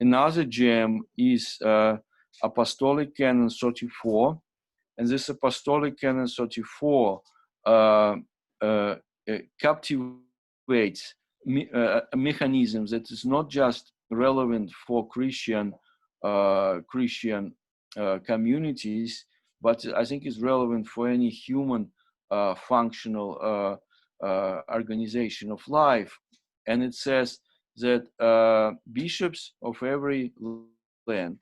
Another gem is Apostolic Canon 34, and this Apostolic Canon 34 captivates a mechanism that is not just relevant for Christian communities, but I think is relevant for any human functional organization of life. And it says that bishops of every land,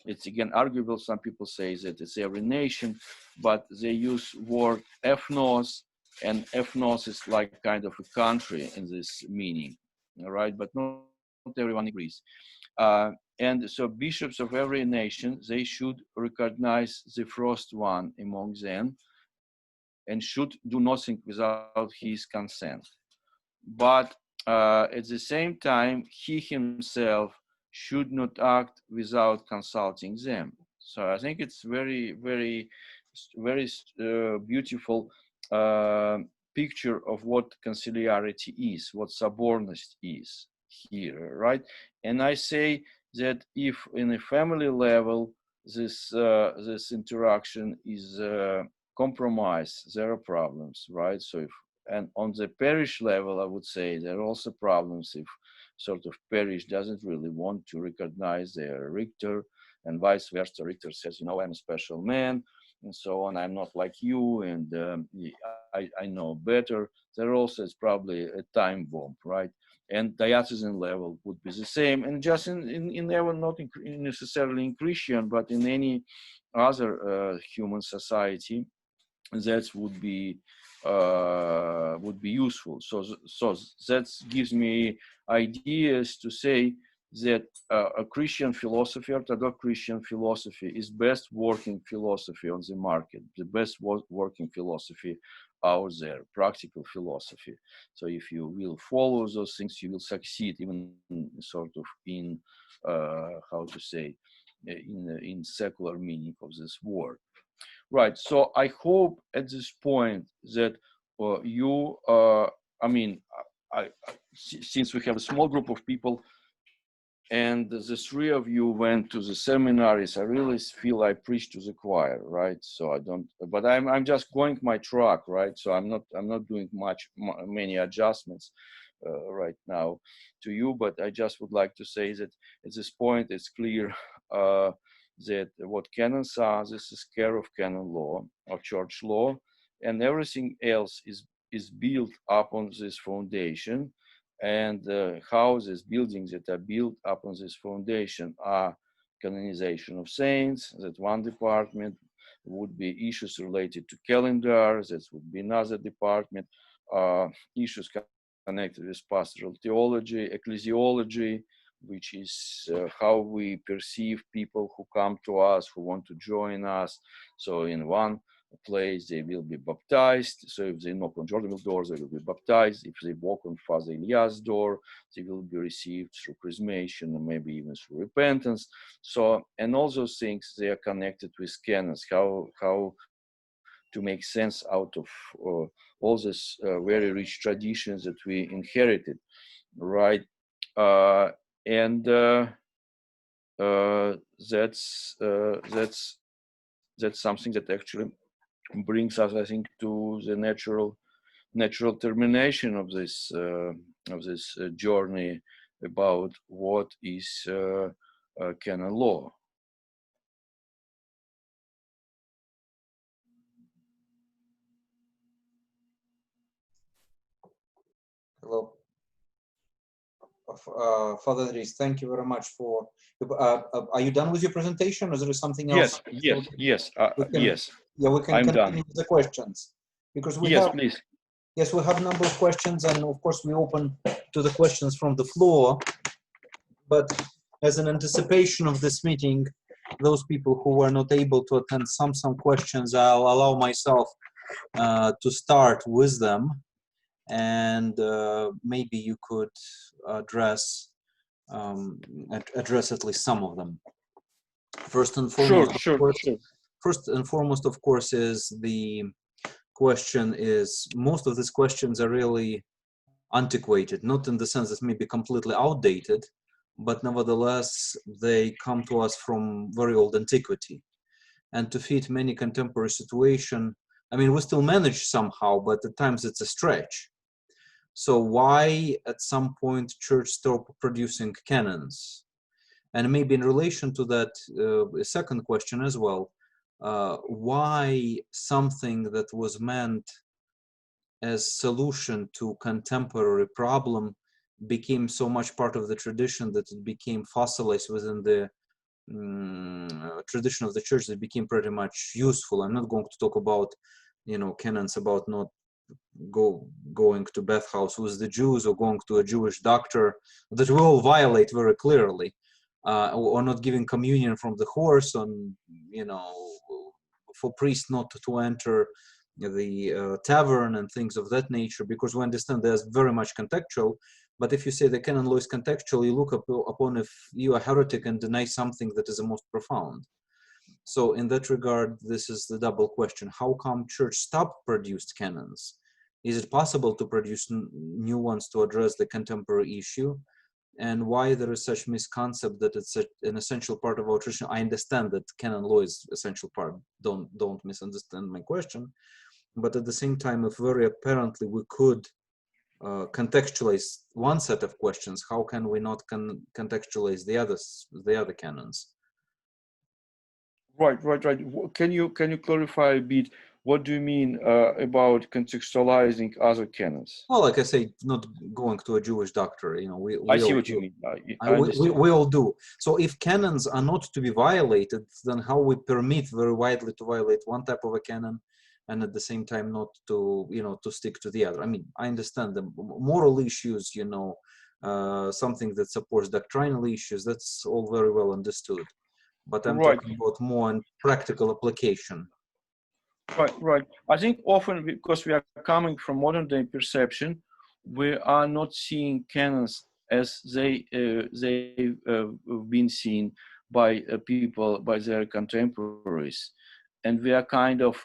it's again arguable, some people say that it's every nation, but they use word ethnos, and ethnos is like kind of a country in this meaning, all right? But not everyone agrees. And so bishops of every nation, they should recognize the first one among them and should do nothing without his consent. But at the same time, he himself should not act without consulting them. So I think it's very beautiful picture of what conciliarity is, what sobornost is here, right? And I say that if in a family level this interaction is compromise, there are problems, right? So if, and on the parish level, I would say there are also problems if sort of parish doesn't really want to recognize their rector, and vice versa. Rector says, you know, I'm a special man, and so on. I'm not like you, and I know better. There also is probably a time bomb, right? And diocesan level would be the same, and just in level, not necessarily in Christian, but in any other human society, that would be useful. So that gives me ideas to say that a Christian philosophy, Orthodox Christian philosophy, is best working philosophy on the market, the best working philosophy out there, practical philosophy. So if you will follow those things, you will succeed, even sort of in how to say, in secular meaning of this word. Right. So I hope at this point that you, I mean, since we have a small group of people and the three of you went to the seminaries, I really feel I preach to the choir, right? So I don't, but I'm just going my track, right? So I'm not doing many adjustments right now to you, but I just would like to say that at this point it's clear that what canons are, this is care of canon law or church law, and everything else is built upon this foundation. And houses, buildings that are built upon this foundation are canonization of saints, that one department would be issues related to calendar, that would be another department, issues connected with pastoral theology, ecclesiology, which is how we perceive people who come to us, who want to join us. So in one place they will be baptized. So if they knock on Jordanville's door, they will be baptized. If they walk on Father Elias' door, they will be received through chrismation and maybe even through repentance. So, and all those things, they are connected with canons, how to make sense out of all this very rich traditions that we inherited, right? And that's something that actually brings us, I think, to the natural termination of this journey about what is canon law. Hello. Father Andres, thank you very much for. Are you done with your presentation, or is there something else? Yes. Yes. Yeah, we can I'm continue done. with the questions, because we Yes, have. please. Yes, we have a number of questions, and of course we open to the questions from the floor. But as an anticipation of this meeting, those people who were not able to attend some questions, I'll allow myself to start with them, and maybe you could address at least some of them. First and foremost, of course, is the question is, most of these questions are really antiquated, not in the sense that maybe completely outdated, but nevertheless, they come to us from very old antiquity. And to fit many contemporary situation, I mean, we still manage somehow, but at times it's a stretch. So why at some point church stopped producing canons? And maybe in relation to that, a second question as well, why something that was meant as solution to contemporary problem became so much part of the tradition that it became fossilized within the tradition of the church, that became pretty much useful. I'm not going to talk about, canons about not going to bathhouse with the Jews or going to a Jewish doctor, that we all violate very clearly, or not giving communion from the horse, on, for priests not to enter the tavern and things of that nature, because we understand there's very much contextual. But if you say the canon law is contextual, you look upon if you are heretic and deny something that is the most profound. So in that regard, this is the double question. How come church stopped produced canons? Is it possible to produce new ones to address the contemporary issue? and why there is such misconcept that it's an essential part of our tradition. I understand that canon law is essential part. Don't misunderstand my question. But at the same time, if very apparently we could contextualize one set of questions, how can we not contextualize the other canons? Right. Can you clarify a bit? What do you mean about contextualizing other canons? Well, like I say, not going to a Jewish doctor, you know, I we see all what you do. mean. I understand. We all do. So if canons are not to be violated, then how we permit very widely to violate one type of a canon, and at the same time not to, you know, to stick to the other. I mean, I understand the moral issues, you know, something that supports doctrinal issues. That's all very well understood. But I'm Right. talking about more on practical application. Right. I think often because we are coming from modern day perception, we are not seeing canons as they've been seen by people, by their contemporaries, and we are kind of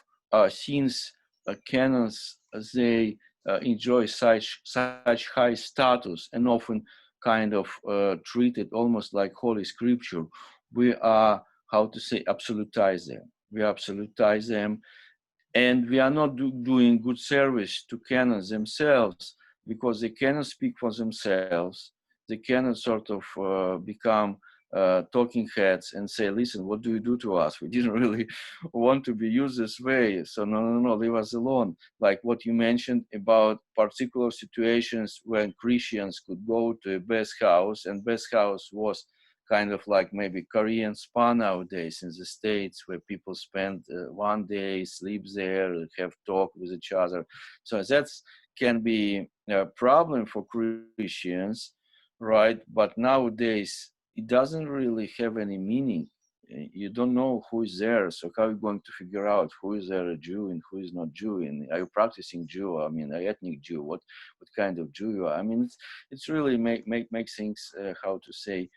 since canons they enjoy such high status and often kind of treated almost like holy scripture. We are, how to say, absolutize them. We absolutize them, and we are not doing good service to canons themselves, because they cannot speak for themselves. They cannot sort of become talking heads and say, listen, what do you do to us? We didn't really want to be used this way, so no, leave us alone. Like what you mentioned about particular situations when Christians could go to a bath house, and bath house was kind of like maybe Korean spa nowadays in the States, where people spend one day, sleep there, have talk with each other. So that can be a problem for Christians, right? But nowadays, it doesn't really have any meaning. You don't know who is there, so how are you going to figure out who is there a Jew and who is not Jew? And are you practicing Jew? I mean, an ethnic Jew? What kind of Jew you are? I mean, it's really make things how to say,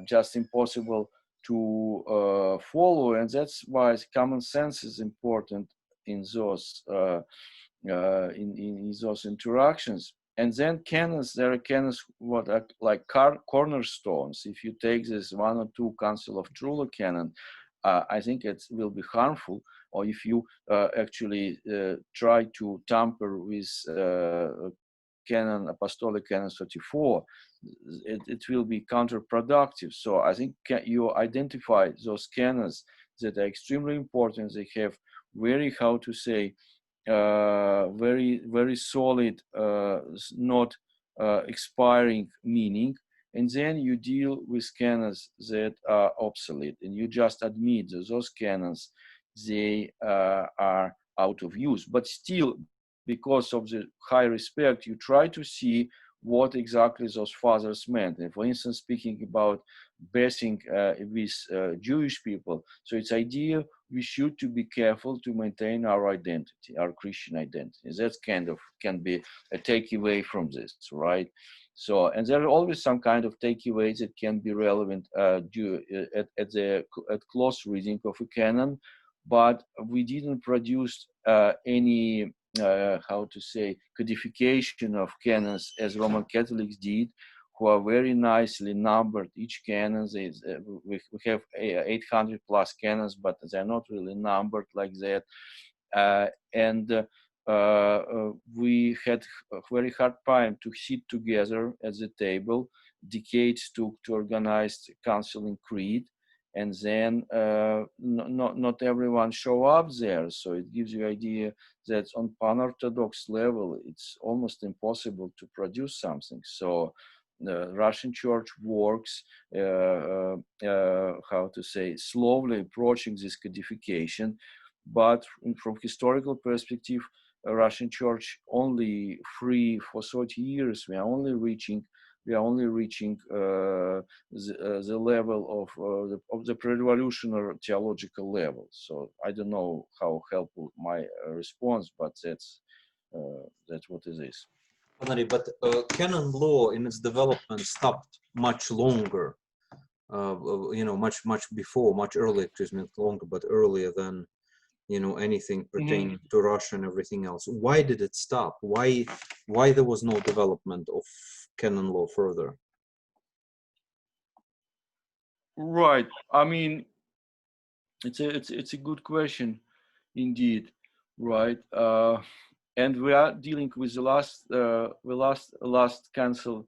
just impossible to follow, and that's why common sense is important in those in those interactions. And then canons, there are canons what are like cornerstones. If you take this one or two Council of Trullo canon, I think it will be harmful. Or if you actually try to tamper with canon, apostolic canon 34, it will be counterproductive. So I think you identify those canons that are extremely important. They have very, how to say, very solid, not expiring meaning. And then you deal with canons that are obsolete, and you just admit that those canons, they are out of use. But still, because of the high respect, you try to see what exactly those fathers meant. And for instance, speaking about bathing with Jewish people, so it's idea we should to be careful to maintain our identity, our Christian identity. That kind of can be a takeaway from this, right? So, and there are always some kind of takeaways that can be relevant at close reading of a canon, but we didn't produce any how to say, codification of canons as Roman Catholics did, who are very nicely numbered. Each canon is, we have 800 plus canons, but they're not really numbered like that. And we had a very hard time to sit together at the table. Decades took to organize Council and Creed, and then not everyone show up there. So it gives you idea that on pan-Orthodox level, it's almost impossible to produce something. So the Russian Church works, how to say, slowly approaching this codification. But from historical perspective, Russian Church only free for 30 years. We are only reaching the level of the pre-revolutionary theological level. So I don't know how helpful my response, but that's what it is. Andrei, but canon law in its development stopped much longer, you know, much before, much earlier, excuse me, not longer, but earlier than, you know, anything pertaining to Russia and everything else. Why did it stop? Why there was no development of canon law further? Right. I mean, it's a good question, indeed. Right. And we are dealing with the last council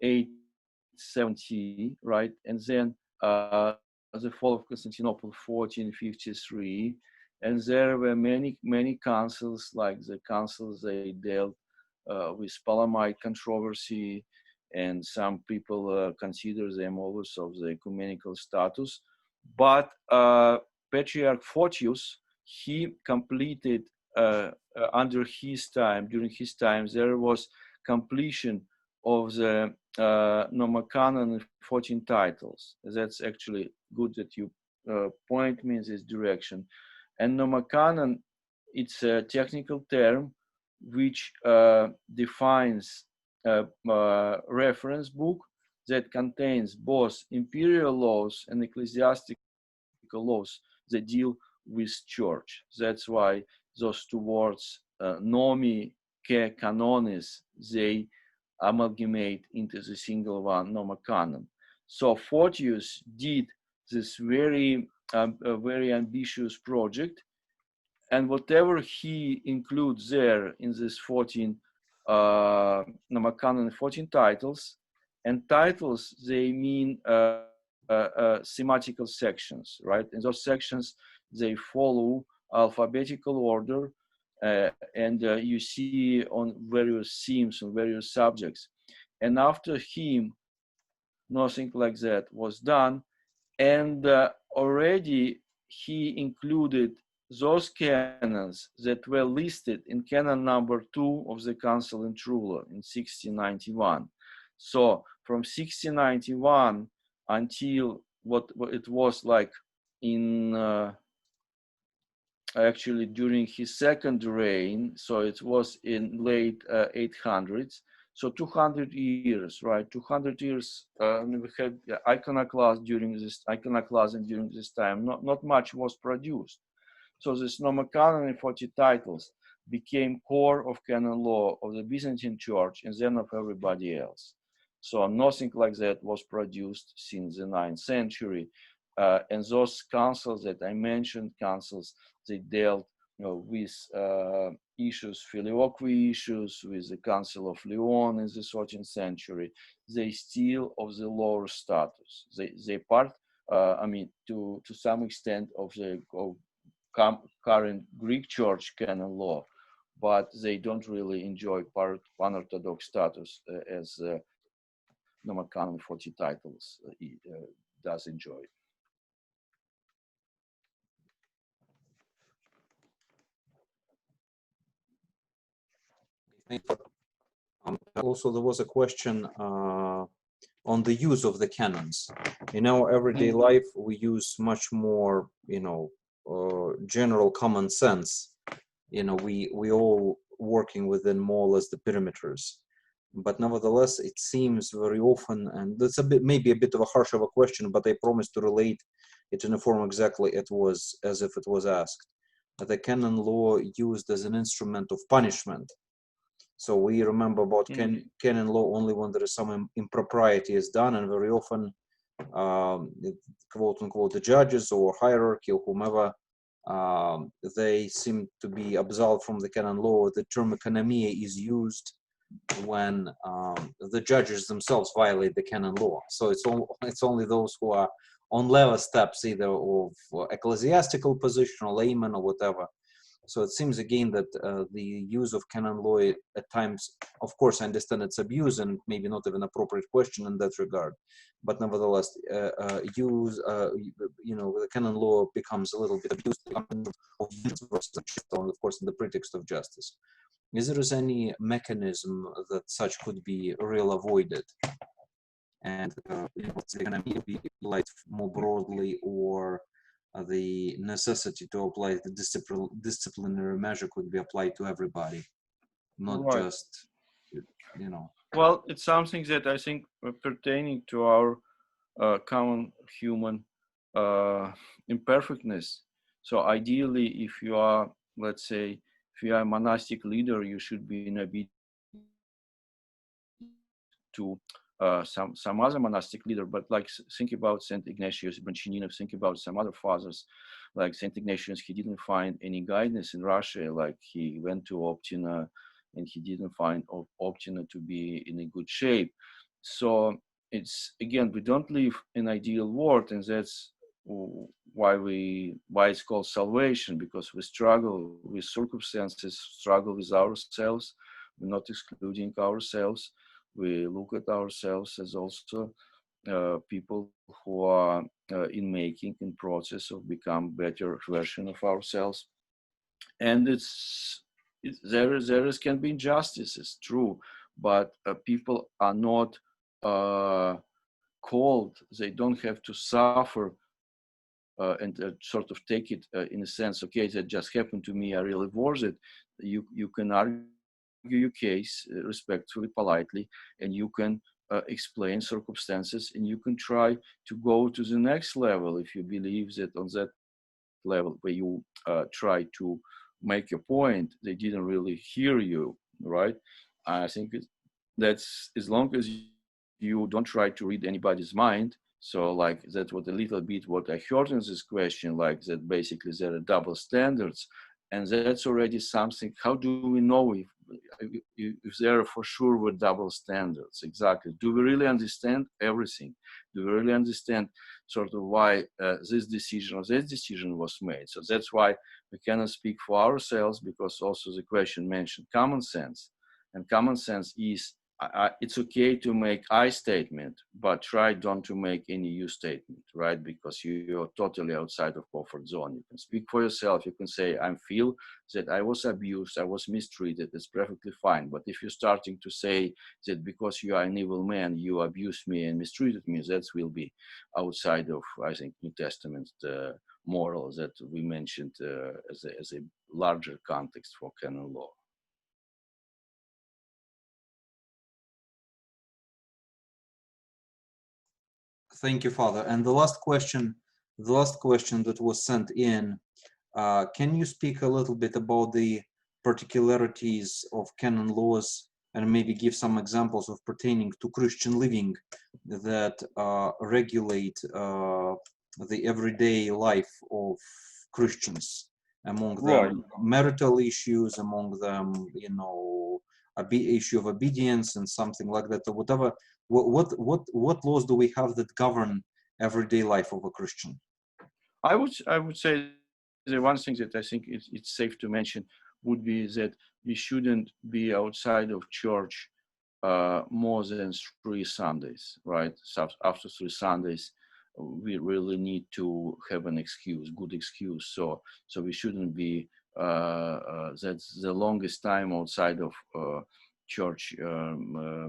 870, right? And then the fall of Constantinople 1453, and there were many councils, like the councils they dealt with Palamite controversy, and some people consider them always of the ecumenical status. But Patriarch Photius, he completed under his time, during his time, there was completion of the Nomocanon in 14 titles. That's actually good that you point me in this direction. And Nomocanon, it's a technical term which defines a reference book that contains both imperial laws and ecclesiastical laws that deal with church. That's why those two words, nomi ke canonis, they amalgamate into the single one, Nomocanon. So Photius did this a very ambitious project, and whatever he includes there in this 14 Nomocanon 14 titles, and titles, they mean thematical sections, right? And those sections, they follow alphabetical order, and you see on various themes, on various subjects. And after him, nothing like that was done. And already he included those canons that were listed in canon number 2 of the Council in Trula in 1691. So from 1691 until what it was like in actually during his second reign, so it was in late 800s, so 200 years, right? 200 years. We had iconoclasm during this time. Not much was produced. So this Nomocanon and 40 titles became core of canon law of the Byzantine Church and then of everybody else. So nothing like that was produced since the 9th century. And those councils that I mentioned, councils, they dealt with issues, filioque issues, with the Council of Lyon in the 13th century. They still of the lower status. They part, I mean, to some extent of the current Greek Church canon law, but they don't really enjoy pan-Orthodox status as Nomocanon 40 titles does enjoy. Also, there was a question on the use of the canons. In our everyday life, we use much more, general common sense. We all working within more or less the perimeters. But nevertheless, it seems very often, and that's maybe a bit of a harsh of a question, but I promise to relate it in a form exactly it was as if it was asked. The canon law used as an instrument of punishment. So we remember about canon law only when there is some impropriety is done, and very often, quote unquote, the judges or hierarchy or whomever, they seem to be absolved from the canon law. The term economia is used when the judges themselves violate the canon law. So it's only those who are on lower steps, either of ecclesiastical position or layman or whatever. So it seems again that the use of canon law at times, of course, I understand it's abuse and maybe not even appropriate question in that regard, but nevertheless, the canon law becomes a little bit abused, of course, in the pretext of justice. Is there any mechanism that such could be real avoided? And the economy be applied more broadly, or the necessity to apply the disciplinary measure could be applied to everybody, not just, Well, it's something that I think pertaining to our common human imperfectness. So ideally, if you are, let's say, if you are a monastic leader, you should be in obedience to some other monastic leader, but like think about Saint Ignatius Branchininov, think about some other fathers, like Saint Ignatius. He didn't find any guidance in Russia. Like he went to Optina, and he didn't find Optina to be in a good shape. So it's again, we don't live in ideal world, and that's why it's called salvation, because we struggle with circumstances, struggle with ourselves. We're not excluding ourselves. We look at ourselves as also people who are in making, in process of become better version of ourselves. And there can be injustices, true, but people are not called, they don't have to suffer and sort of take it in a sense, okay, that just happened to me, I really worth it. You can argue your case respectfully, politely, and you can explain circumstances, and you can try to go to the next level if you believe that on that level where you try to make your point, they didn't really hear you, right? I think that's, as long as you don't try to read anybody's mind. So like that's what a little bit what I heard in this question, like that basically there are double standards, and that's already something. How do we know if there are for sure were double standards? Exactly. Do we really understand everything? Do we really understand sort of why this decision or that decision was made? So that's why we cannot speak for ourselves, because also the question mentioned common sense, and common sense is it's okay to make I statement, but try don't to make any you statement, right? Because you're totally outside of comfort zone. You can speak for yourself. You can say, I feel that I was abused, I was mistreated. It's perfectly fine. But if you're starting to say that because you are an evil man, you abused me and mistreated me, that will be outside of, I think, New Testament morals that we mentioned as a larger context for canon law. Thank you, Father. And the last question that was sent in, can you speak a little bit about the particularities of canon laws and maybe give some examples of pertaining to Christian living that regulate the everyday life of Christians, among them marital issues, among them, a issue of obedience and something like that, or whatever. What laws do we have that govern everyday life of a Christian? I would say the one thing that I think it's safe to mention would be that we shouldn't be outside of church more than 3 Sundays, right? So after 3 Sundays, we really need to have an excuse, good excuse. So we shouldn't be. That's the longest time outside of church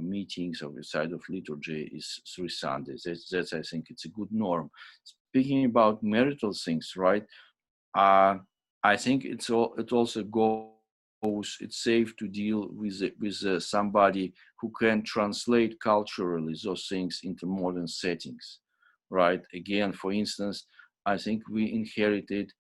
meetings or outside of liturgy is 3 Sundays. That's I think it's a good norm. Speaking about marital things, right? I think it also goes. It's safe to deal with somebody who can translate culturally those things into modern settings, right? Again, for instance, I think we inherited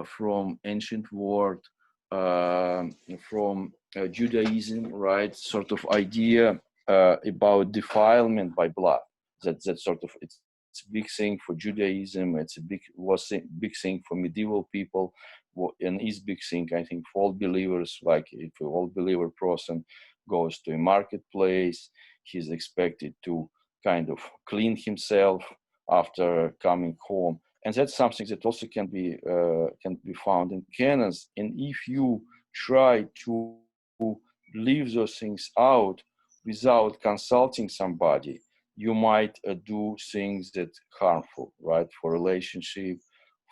from ancient world, from Judaism, right? Sort of idea about defilement by blood. That sort of it's a big thing for Judaism. It's a big thing for medieval people, and is big thing I think for all believers. Like if an all believer person goes to a marketplace, he's expected to kind of clean himself after coming home, and that's something that also can be found in canons. And if you try to leave those things out without consulting somebody, you might do things that harmful, right, for relationship,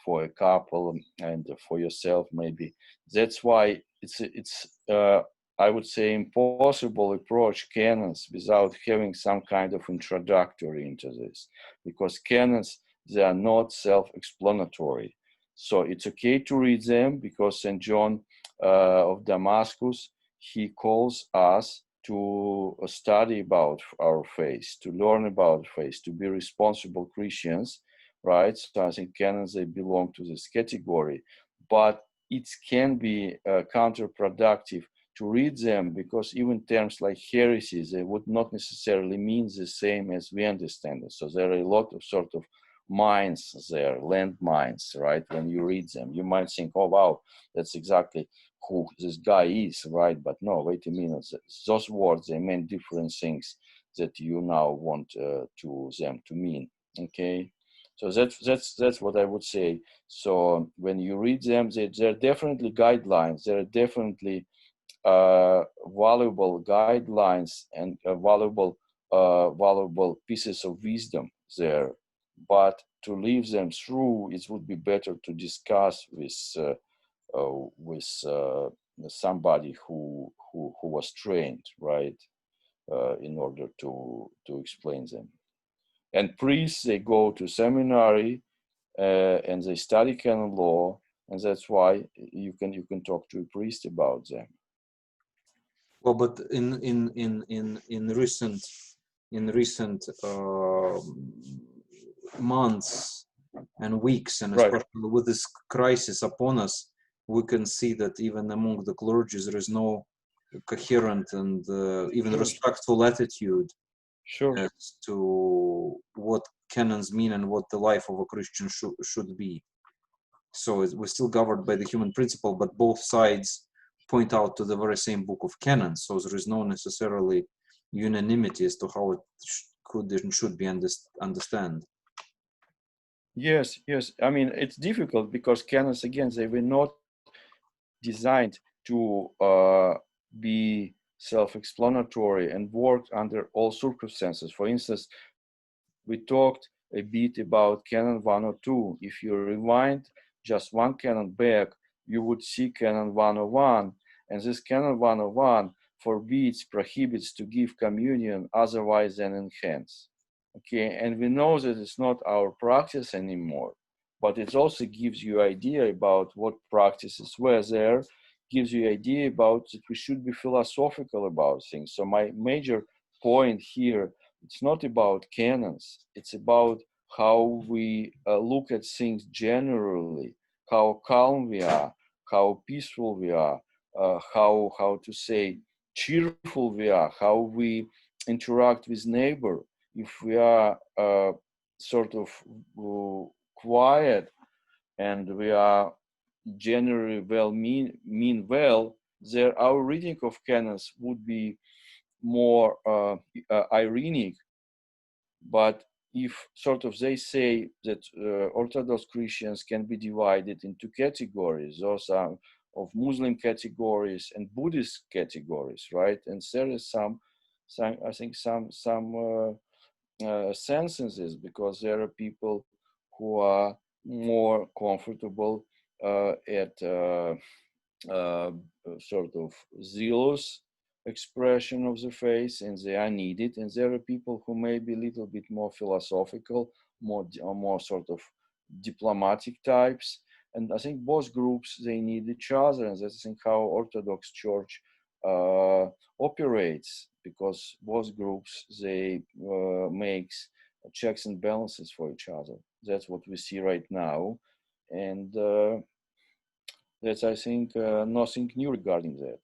for a couple, and for yourself maybe. That's why it's I would say impossible approach canons without having some kind of introductory into this, because canons, they are not self-explanatory. So it's okay to read them, because St. John of Damascus, he calls us to study about our faith, to learn about faith, to be responsible Christians, right? So I think canons, they belong to this category, but it can be counterproductive read them, because even terms like heresies, they would not necessarily mean the same as we understand it. So there are a lot of sort of mines there, landmines, right? When you read them, you might think, oh, wow, that's exactly who this guy is, right? But no, wait a minute, those words, they mean different things that you now want to them to mean, okay? So that's what I would say. So when you read them, they're definitely guidelines. There are definitely valuable guidelines and valuable pieces of wisdom there. But to leave them through, it would be better to discuss with somebody who was trained, right, in order to explain them. And priests, they go to seminary and they study canon law, and that's why you can talk to a priest about them. Well, but in recent months and weeks, and especially with this crisis upon us, we can see that even among the clergy there is no coherent and even respectful attitude as to what canons mean and what the life of a Christian should be. So we're still governed by the human principle, but both sides point out to the very same book of canons. So there is no necessarily unanimity as to how it could and should be understand. Yes. I mean, it's difficult because canons, again, they were not designed to be self-explanatory and work under all circumstances. For instance, we talked a bit about Canon 102. If you rewind just one canon back, you would see Canon 101, and this Canon 101 forbids, prohibits to give communion otherwise than in hands. Okay, and we know that it's not our practice anymore, but it also gives you idea about what practices were there, gives you idea about that we should be philosophical about things. So my major point here, it's not about canons, it's about how we look at things generally, how calm we are, how peaceful we are, how to say cheerful we are, how we interact with neighbor. If we are sort of quiet and we are generally mean well, there our reading of canons would be more ironic. But if sort of they say that Orthodox Christians can be divided into categories, those are of Muslim categories and Buddhist categories, right? And there is some I think some sense in this, because there are people who are more comfortable at sort of zealous expression of the faith, and they are needed. And there are people who may be a little bit more philosophical, more sort of diplomatic types. And I think both groups, they need each other, and that's, I think, how Orthodox Church operates, because both groups, they makes checks and balances for each other. That's what we see right now, and that's, I think, nothing new regarding that.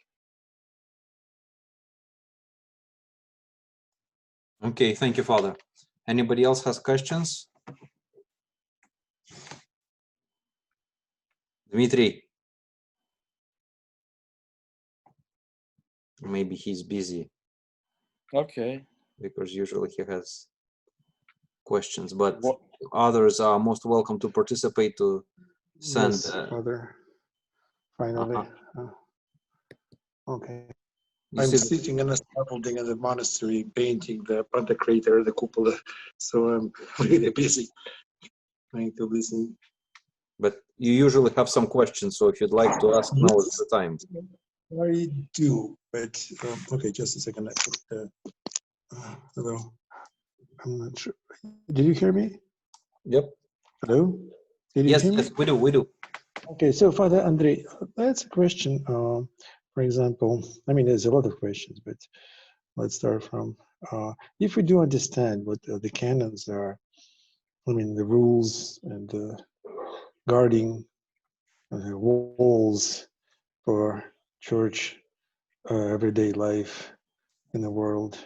Okay, thank you, Father. Anybody else has questions? Dmitry. Maybe he's busy. Okay. Because usually he has questions, but others are most welcome to participate, to send. Yes, Father. Finally. Okay. I'm sitting in a scaffolding in the monastery, painting the Pantocrator, the cupola, so I'm really busy trying to listen. But you usually have some questions, so if you'd like to ask, now is the time. I do, but okay, just a second. Hello. I'm not sure. Did you hear me? Yep. Hello? Did yes, you hear yes, me? we do. Okay, so Father Andrei, that's a question. For example, I mean, there's a lot of questions, but let's start from, if we do understand what the canons are, I mean, the rules and the guarding the walls for church everyday life in the world.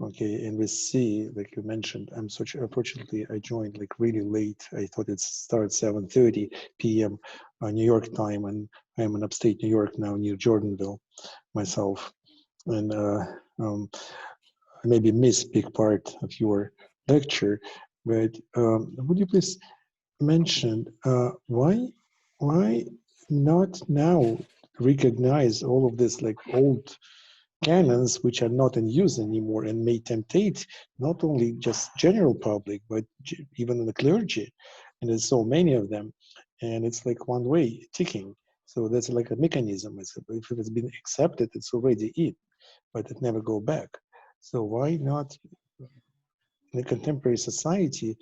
Okay, and we see, like you mentioned, unfortunately, I joined like really late. I thought it starts 7:30 p.m. New York time, and I'm in upstate New York now, near Jordanville, myself. And I maybe miss big part of your lecture, but would you please mention why not now recognize all of this like old canons which are not in use anymore and may temptate not only just general public but even the clergy, and there's so many of them, and it's like one way ticking. So that's like a mechanism. If it's been accepted, it's already in, but it never go back. So why not in a contemporary society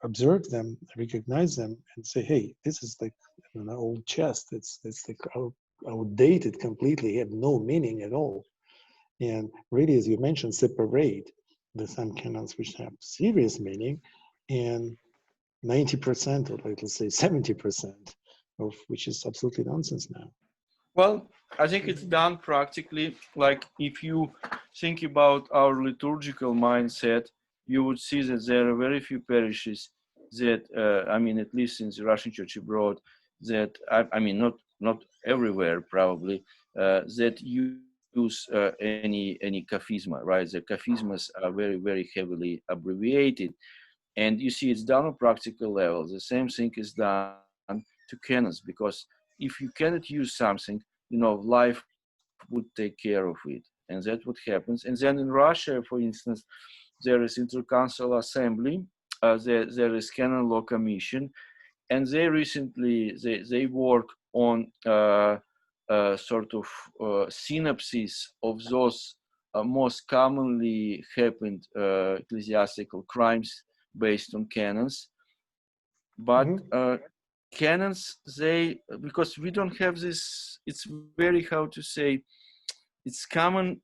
observe them, recognize them, and say, hey, this is like an old chest. It's like outdated completely, have no meaning at all. And really, as you mentioned, separate the some canons which have serious meaning and 90% or like let's say 70% of which is absolutely nonsense now. Well, I think it's done practically. Like if you think about our liturgical mindset, you would see that there are very few parishes that, I mean, at least in the Russian Church abroad, that I mean, not everywhere probably, that use any kaphisma, right? The kaphismas are very heavily abbreviated, and you see it's done on practical level. The same thing is done to canons, because if you cannot use something, life would take care of it, and that's what happens. And then in Russia, for instance, there is intercouncil assembly, there is canon law commission, and they recently they work on sort of synopsis of those most commonly happened ecclesiastical crimes based on canons. But canons, because we don't have this, it's very, how to say, it's common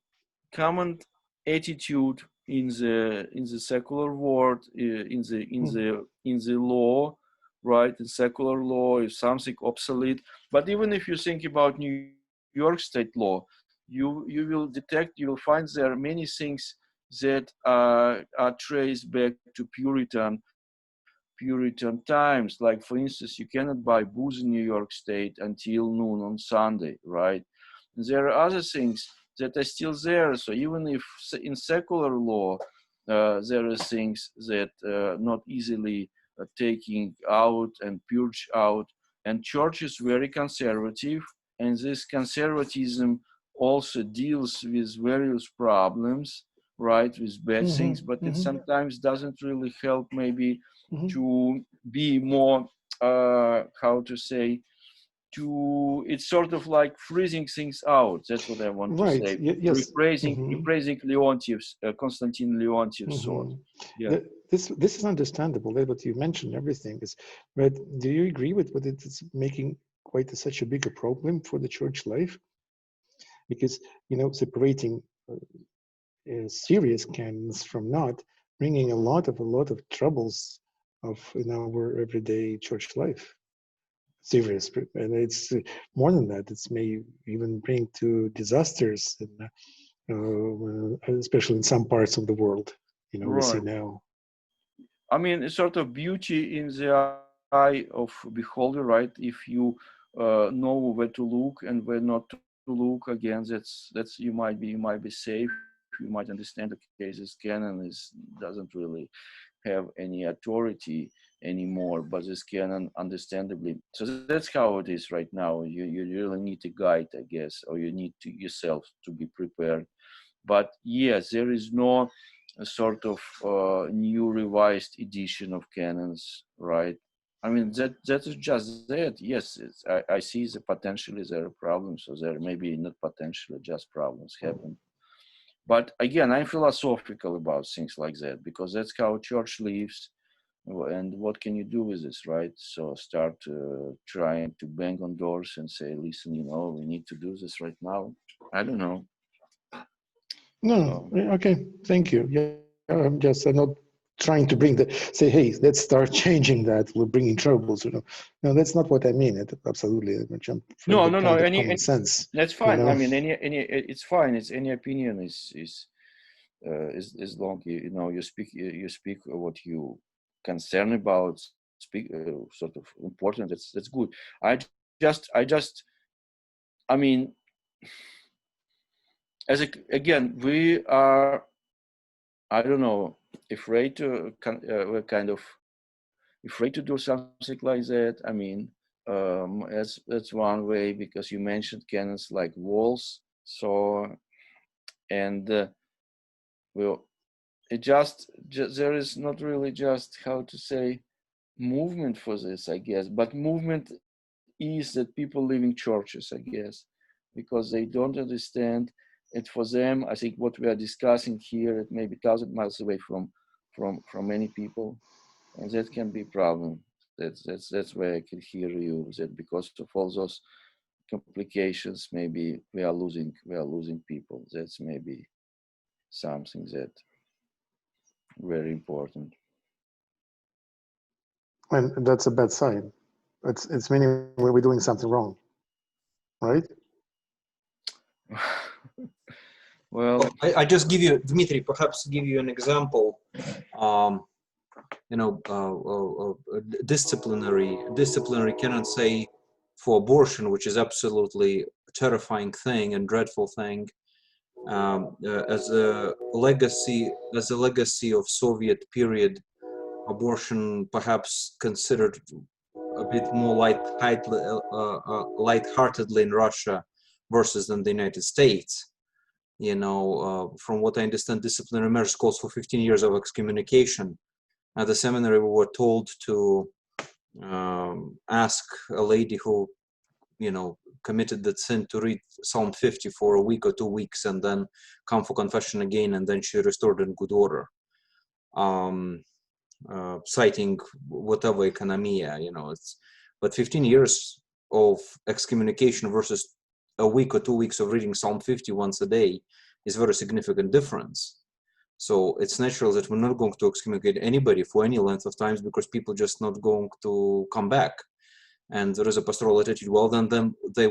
attitude in the secular world, in the law, right? In secular law, if something obsolete. But even if you think about New York state law, you will find there are many things that are traced back to Puritan times. Like, for instance, you cannot buy booze in New York State until noon on Sunday, right? And there are other things that are still there. So even if in secular law there are things that not easily taking out and purge out, and church is very conservative, and this conservatism also deals with various problems, right, with bad things, but it sometimes doesn't really help maybe to be more, how to say, it's sort of like freezing things out. That's what I want to say. Yes. Rephrasing Leontiev's, Konstantin Leontiev's thought. Yeah. This is understandable. That what you mentioned, everything is. But do you agree with what it's making quite such a bigger problem for the church life? Because separating serious canons from not, bringing a lot of troubles in our everyday church life. Serious, and it's more than that. It may even bring to disasters, especially in some parts of the world. Right. We see now. I mean, it's sort of beauty in the eye of beholder, right? If you know where to look and where not to look, again, that's you might be safe. You might understand, okay, this canon doesn't really have any authority anymore, but this canon, understandably. So that's how it is right now. You really need a guide, I guess, or you need to yourself to be prepared. But yes, there is no sort of new revised edition of canons, right? I mean, that is just that. Yes, I see the potentially there are problems, so there maybe not potentially, just problems happen. But again, I'm philosophical about things like that, because that's how church lives. And what can you do with this, right? So start trying to bang on doors and say, listen, we need to do this right now. I don't know. No, okay, thank you. Yeah, I'm not trying to bring say, hey, let's start changing that. We're bringing troubles. No, that's not what I mean. Absolutely, I'm from No, the no, no. point of common sense. That's fine. I mean, it's fine. It's any opinion is as long you speak what you concern about, speak sort of important. That's good. I mean, again, we are, I don't know, afraid to we're kind of afraid to do something like that. I mean, that's one way, because you mentioned canons like walls. So, and well, it just there is not really just, how to say, movement for this, I guess. But movement is that people live in churches, I guess, because they don't understand it. For them, I think what we are discussing here, it may be 1,000 miles away from many people, and that can be a problem. That's where I can hear you, that because of all those complications, maybe we are losing people. That's maybe something that very important. And that's a bad sign. It's meaning we're doing something wrong, right? Well, I just give you, Dmitry, perhaps give you an example. Disciplinary cannot say for abortion, which is absolutely a terrifying thing and dreadful thing, as a legacy of Soviet period abortion, perhaps considered a bit more lightheartedly in Russia versus in the United States. From what I understand, disciplinary measures calls for 15 years of excommunication. At the seminary, we were told to ask a lady who, committed that sin to read Psalm 50 for a week or 2 weeks and then come for confession again, and then she restored in good order, citing whatever economia, but 15 years of excommunication versus a week or 2 weeks of reading Psalm 50 once a day is a very significant difference. So it's natural that we're not going to excommunicate anybody for any length of times, because people just not going to come back. And there is a pastoral attitude, well, then they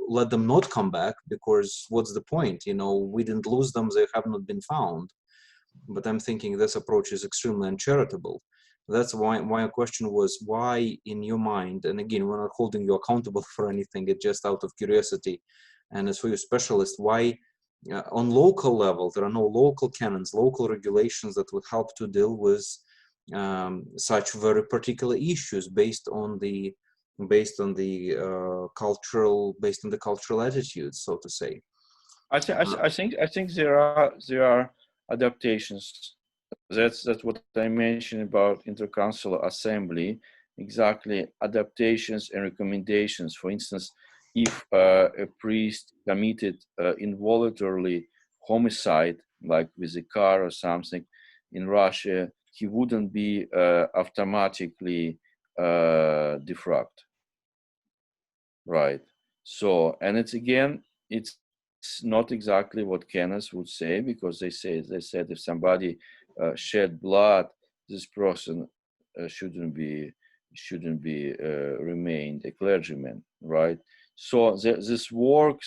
let them not come back, because what's the point? We didn't lose them, they have not been found. But I'm thinking this approach is extremely uncharitable. That's why my question was, why in your mind, and again, we're not holding you accountable for anything, it's just out of curiosity, and as for you specialist, why on local level there are no local canons, local regulations that would help to deal with such very particular issues based on the cultural attitudes, so to say. I think there are adaptations. That's what I mentioned about intercouncil assembly. Exactly, adaptations and recommendations. For instance, if a priest committed involuntarily homicide, like with a car or something, in Russia, he wouldn't be automatically defrocked. Right. So, and it's not exactly what canons would say, because they said if somebody shed blood, this person shouldn't be remained a clergyman, right? So this work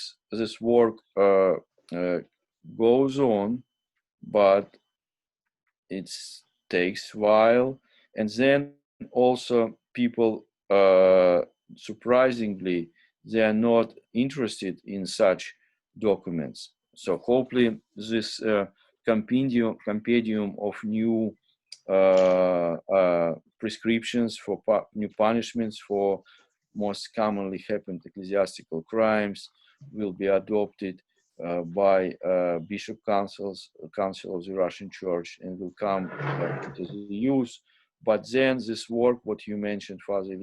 goes on, but it takes a while, and then also people surprisingly, they are not interested in such documents. So hopefully this compendium of new prescriptions for new punishments for most commonly happened ecclesiastical crimes will be adopted by bishop council of the Russian Church, and will come into the use. But then this work, what you mentioned, Father,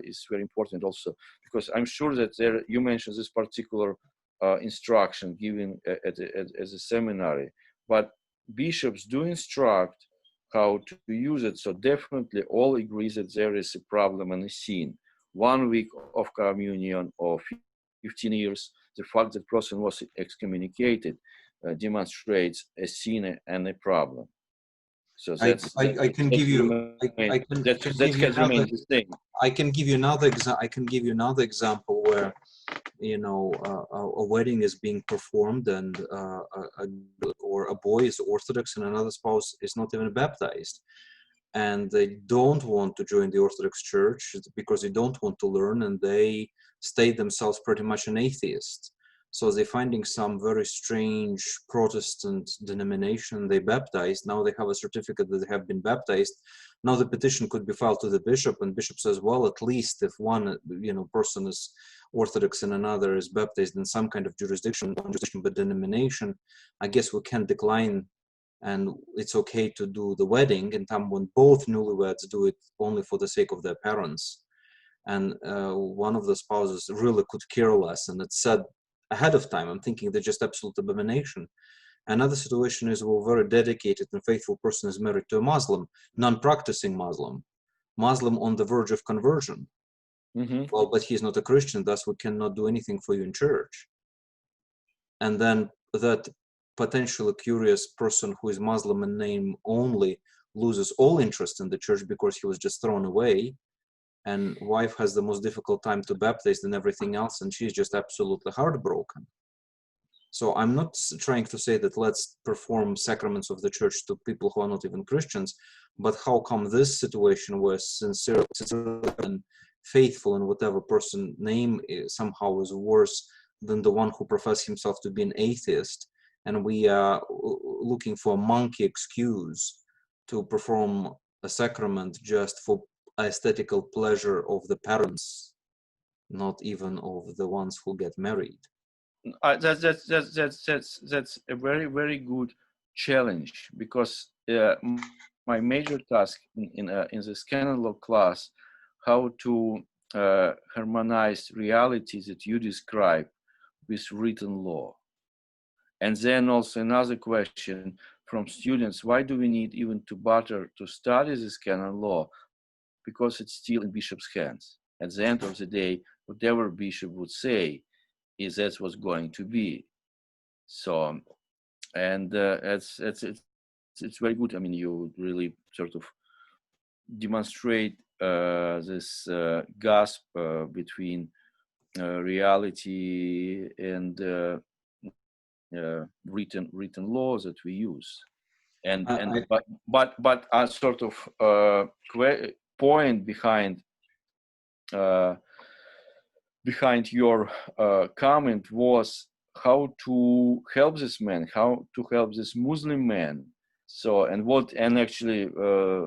is very important also, because I'm sure that you mentioned this particular instruction given as a seminary, but bishops do instruct how to use it. So definitely all agree that there is a problem and a sin. 1 week of communion or 15 years, the fact that person was excommunicated demonstrates a sin and a problem. So I can give you remained the same. I can give you another example where, you know, a wedding is being performed and or a boy is Orthodox and another spouse is not even baptized, and they don't want to join the Orthodox Church because they don't want to learn, and they state themselves pretty much an atheist. So they're finding some very strange Protestant denomination. They baptized. Now they have a certificate that they have been baptized. Now the petition could be filed to the bishop, and bishop says, well, at least if one, you know, person is Orthodox and another is baptized in some kind of jurisdiction but denomination, I guess we can decline, and it's okay to do the wedding in time when both newlyweds do it only for the sake of their parents. And one of the spouses really could care less, and it's said ahead of time. I'm thinking they're just absolute abomination. Another situation is where a very dedicated and faithful person is married to a Muslim, non-practicing Muslim on the verge of conversion. Well, but he's not a Christian, thus we cannot do anything for you in church. And then that potentially curious person who is Muslim in name only loses all interest in the church because he was just thrown away, and wife has the most difficult time to baptize and everything else, and she's just absolutely heartbroken. So I'm not trying to say that let's perform sacraments of the church to people who are not even Christians, but how come this situation where sincere and faithful in whatever person name is, somehow is worse than the one who professes himself to be an atheist, and we are looking for a monkey excuse to perform a sacrament just for aesthetical pleasure of the parents, not even of the ones who get married. That's a very, very good challenge, because my major task in this canon law class, how to harmonize reality that you describe with written law. And then also another question from students: why do we need even to bother to study this canon law? Because it's still in bishop's hands. At the end of the day, whatever bishop would say is that's what's going to be. So, and it's very good. I mean, you really sort of demonstrate this gap between reality and written laws that we use. And but a sort of point behind your comment was how to help this man, how to help this Muslim man. So, and actually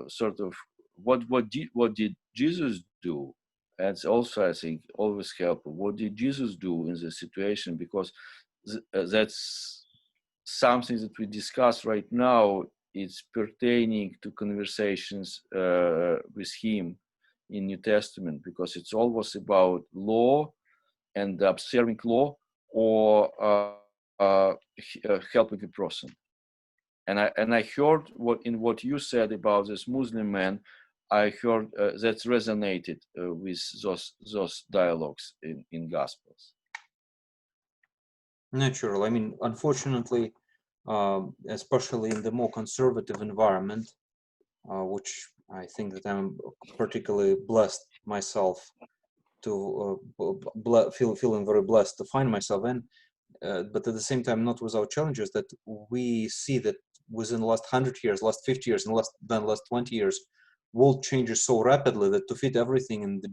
sort of what did Jesus do? That's also, I think, always helpful. What did Jesus do in this situation? Because that's something that we discuss right now. It's pertaining to conversations with him in New Testament, because it's always about law and observing law or helping a person. And I heard what you said about this Muslim man. I heard that resonated with those dialogues in Gospels. Natural. I mean, unfortunately, especially in the more conservative environment, which I think that I'm particularly blessed myself to feeling very blessed to find myself in, but at the same time not without challenges, that we see that within the last 100 years, last 50 years, and last 20 years, world changes so rapidly that to fit everything in the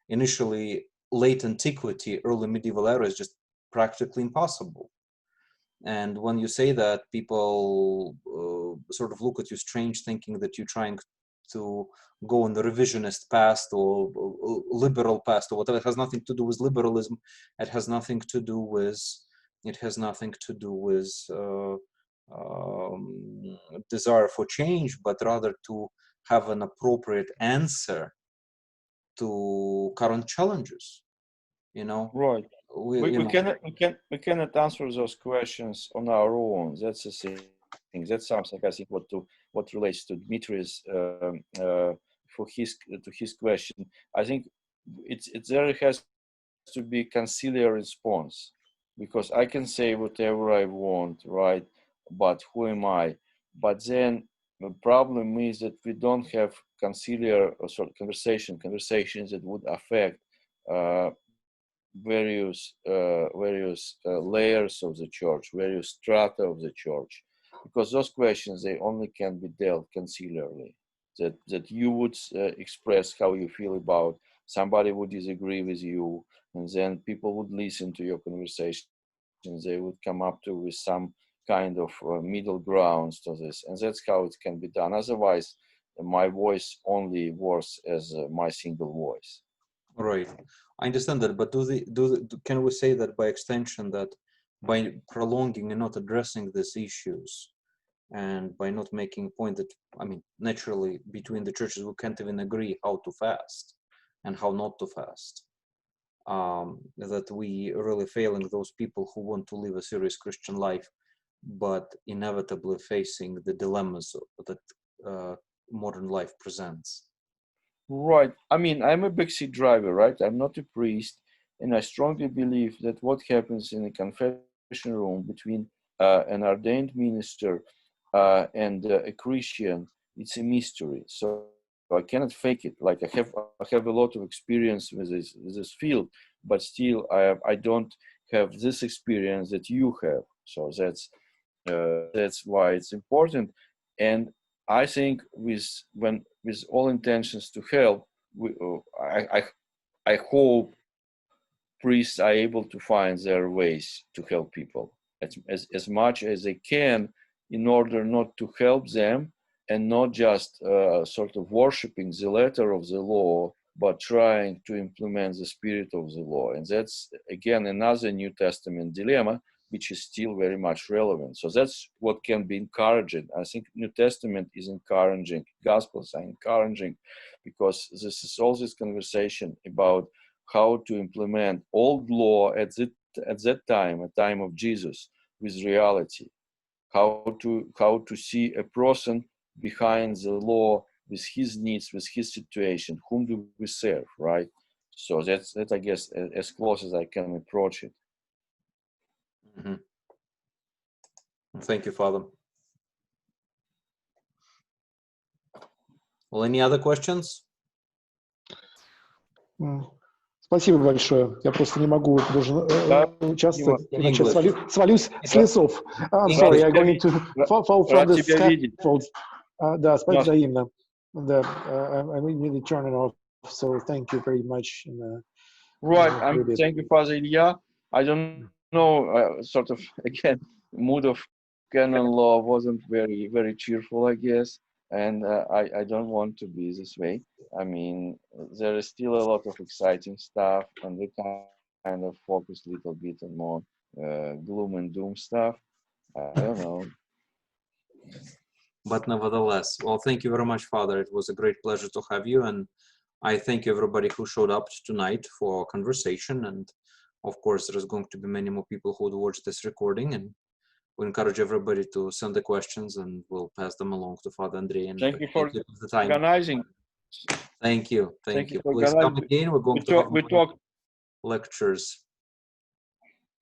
initially late antiquity, early medieval era is just practically impossible. And when you say that, people sort of look at you strange, thinking that you're trying to go in the revisionist past or liberal past or whatever. It has nothing to do with liberalism. It has nothing to do with desire for change, but rather to have an appropriate answer to current challenges. You know, right? We cannot answer those questions on our own. That's the thing. That's something, I think, what relates to Dmitri's to his question. I think there has to be conciliar response, because I can say whatever I want, right? But who am I but then the problem is that we don't have conciliar or sort of conversations that would affect various layers of the church, various strata of the church, because those questions, they only can be dealt conciliarly. That you would express how you feel about, somebody would disagree with you, and then people would listen to your conversations. They would come up to with some kind of middle grounds to this, and that's how it can be done. Otherwise, my voice only works as my single voice. Right, I understand that, but can we say that by extension that by prolonging and not addressing these issues, and by not making a point that, I mean, naturally between the churches we can't even agree how to fast and how not to fast, that we really failing those people who want to live a serious Christian life, but inevitably facing the dilemmas that modern life presents. Right. I mean, I'm a backseat driver, right? I'm not a priest, and I strongly believe that what happens in a confession room between an ordained minister and a Christian, it's a mystery. So I cannot fake it. Like I have a lot of experience with this field, but still I don't have this experience that you have. So that's why it's important. And I think with all intentions to help, I hope priests are able to find their ways to help people as much as they can, in order not to help them and not just sort of worshiping the letter of the law, but trying to implement the spirit of the law. And that's, again, another New Testament dilemma, which is still very much relevant. So that's what can be encouraging. I think New Testament is encouraging, Gospels are encouraging, because this is all this conversation about how to implement old law at that time, a time of Jesus, with reality. How to see a person behind the law with his needs, with his situation. Whom do we serve, right? So that's I guess as close as I can approach it. Mm-hmm. Thank you, Father. Well, any other questions? Спасибо большое. Я просто не могу даже участвовать, иначе свалюсь с лесов. I'm sorry, I'm going to fall from the scaffold. Да, спасибо взаимно. Да, I'm really turning off, so thank you very much. Right, thank you, Father Ilya. I don't know, sort of, again, mood of canon law wasn't very, very cheerful, I guess. And I don't want to be this way. I mean, there is still a lot of exciting stuff, and we kind of focus a little bit on more gloom and doom stuff. I don't know. But nevertheless, well, thank you very much, Father. It was a great pleasure to have you, and I thank everybody who showed up tonight for our conversation. And of course, there's going to be many more people who would watch this recording, and we encourage everybody to send the questions, and we'll pass them along to Father Andrei. And thank you for the time. Organizing. Thank you. Thank you. Please organizing. come again. We're going to have lectures.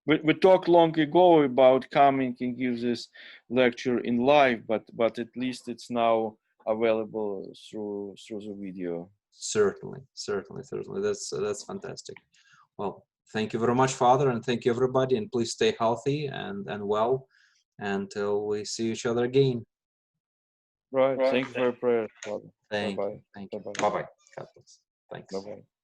We talked long ago about coming and give this lecture in live, but at least it's now available through the video. Certainly. That's fantastic. Well, thank you very much, Father, and thank you, everybody. And please stay healthy and well until we see each other again. Right. Thank you for your prayer, Father. Thank you. Bye-bye. God bless. Thanks. Bye-bye.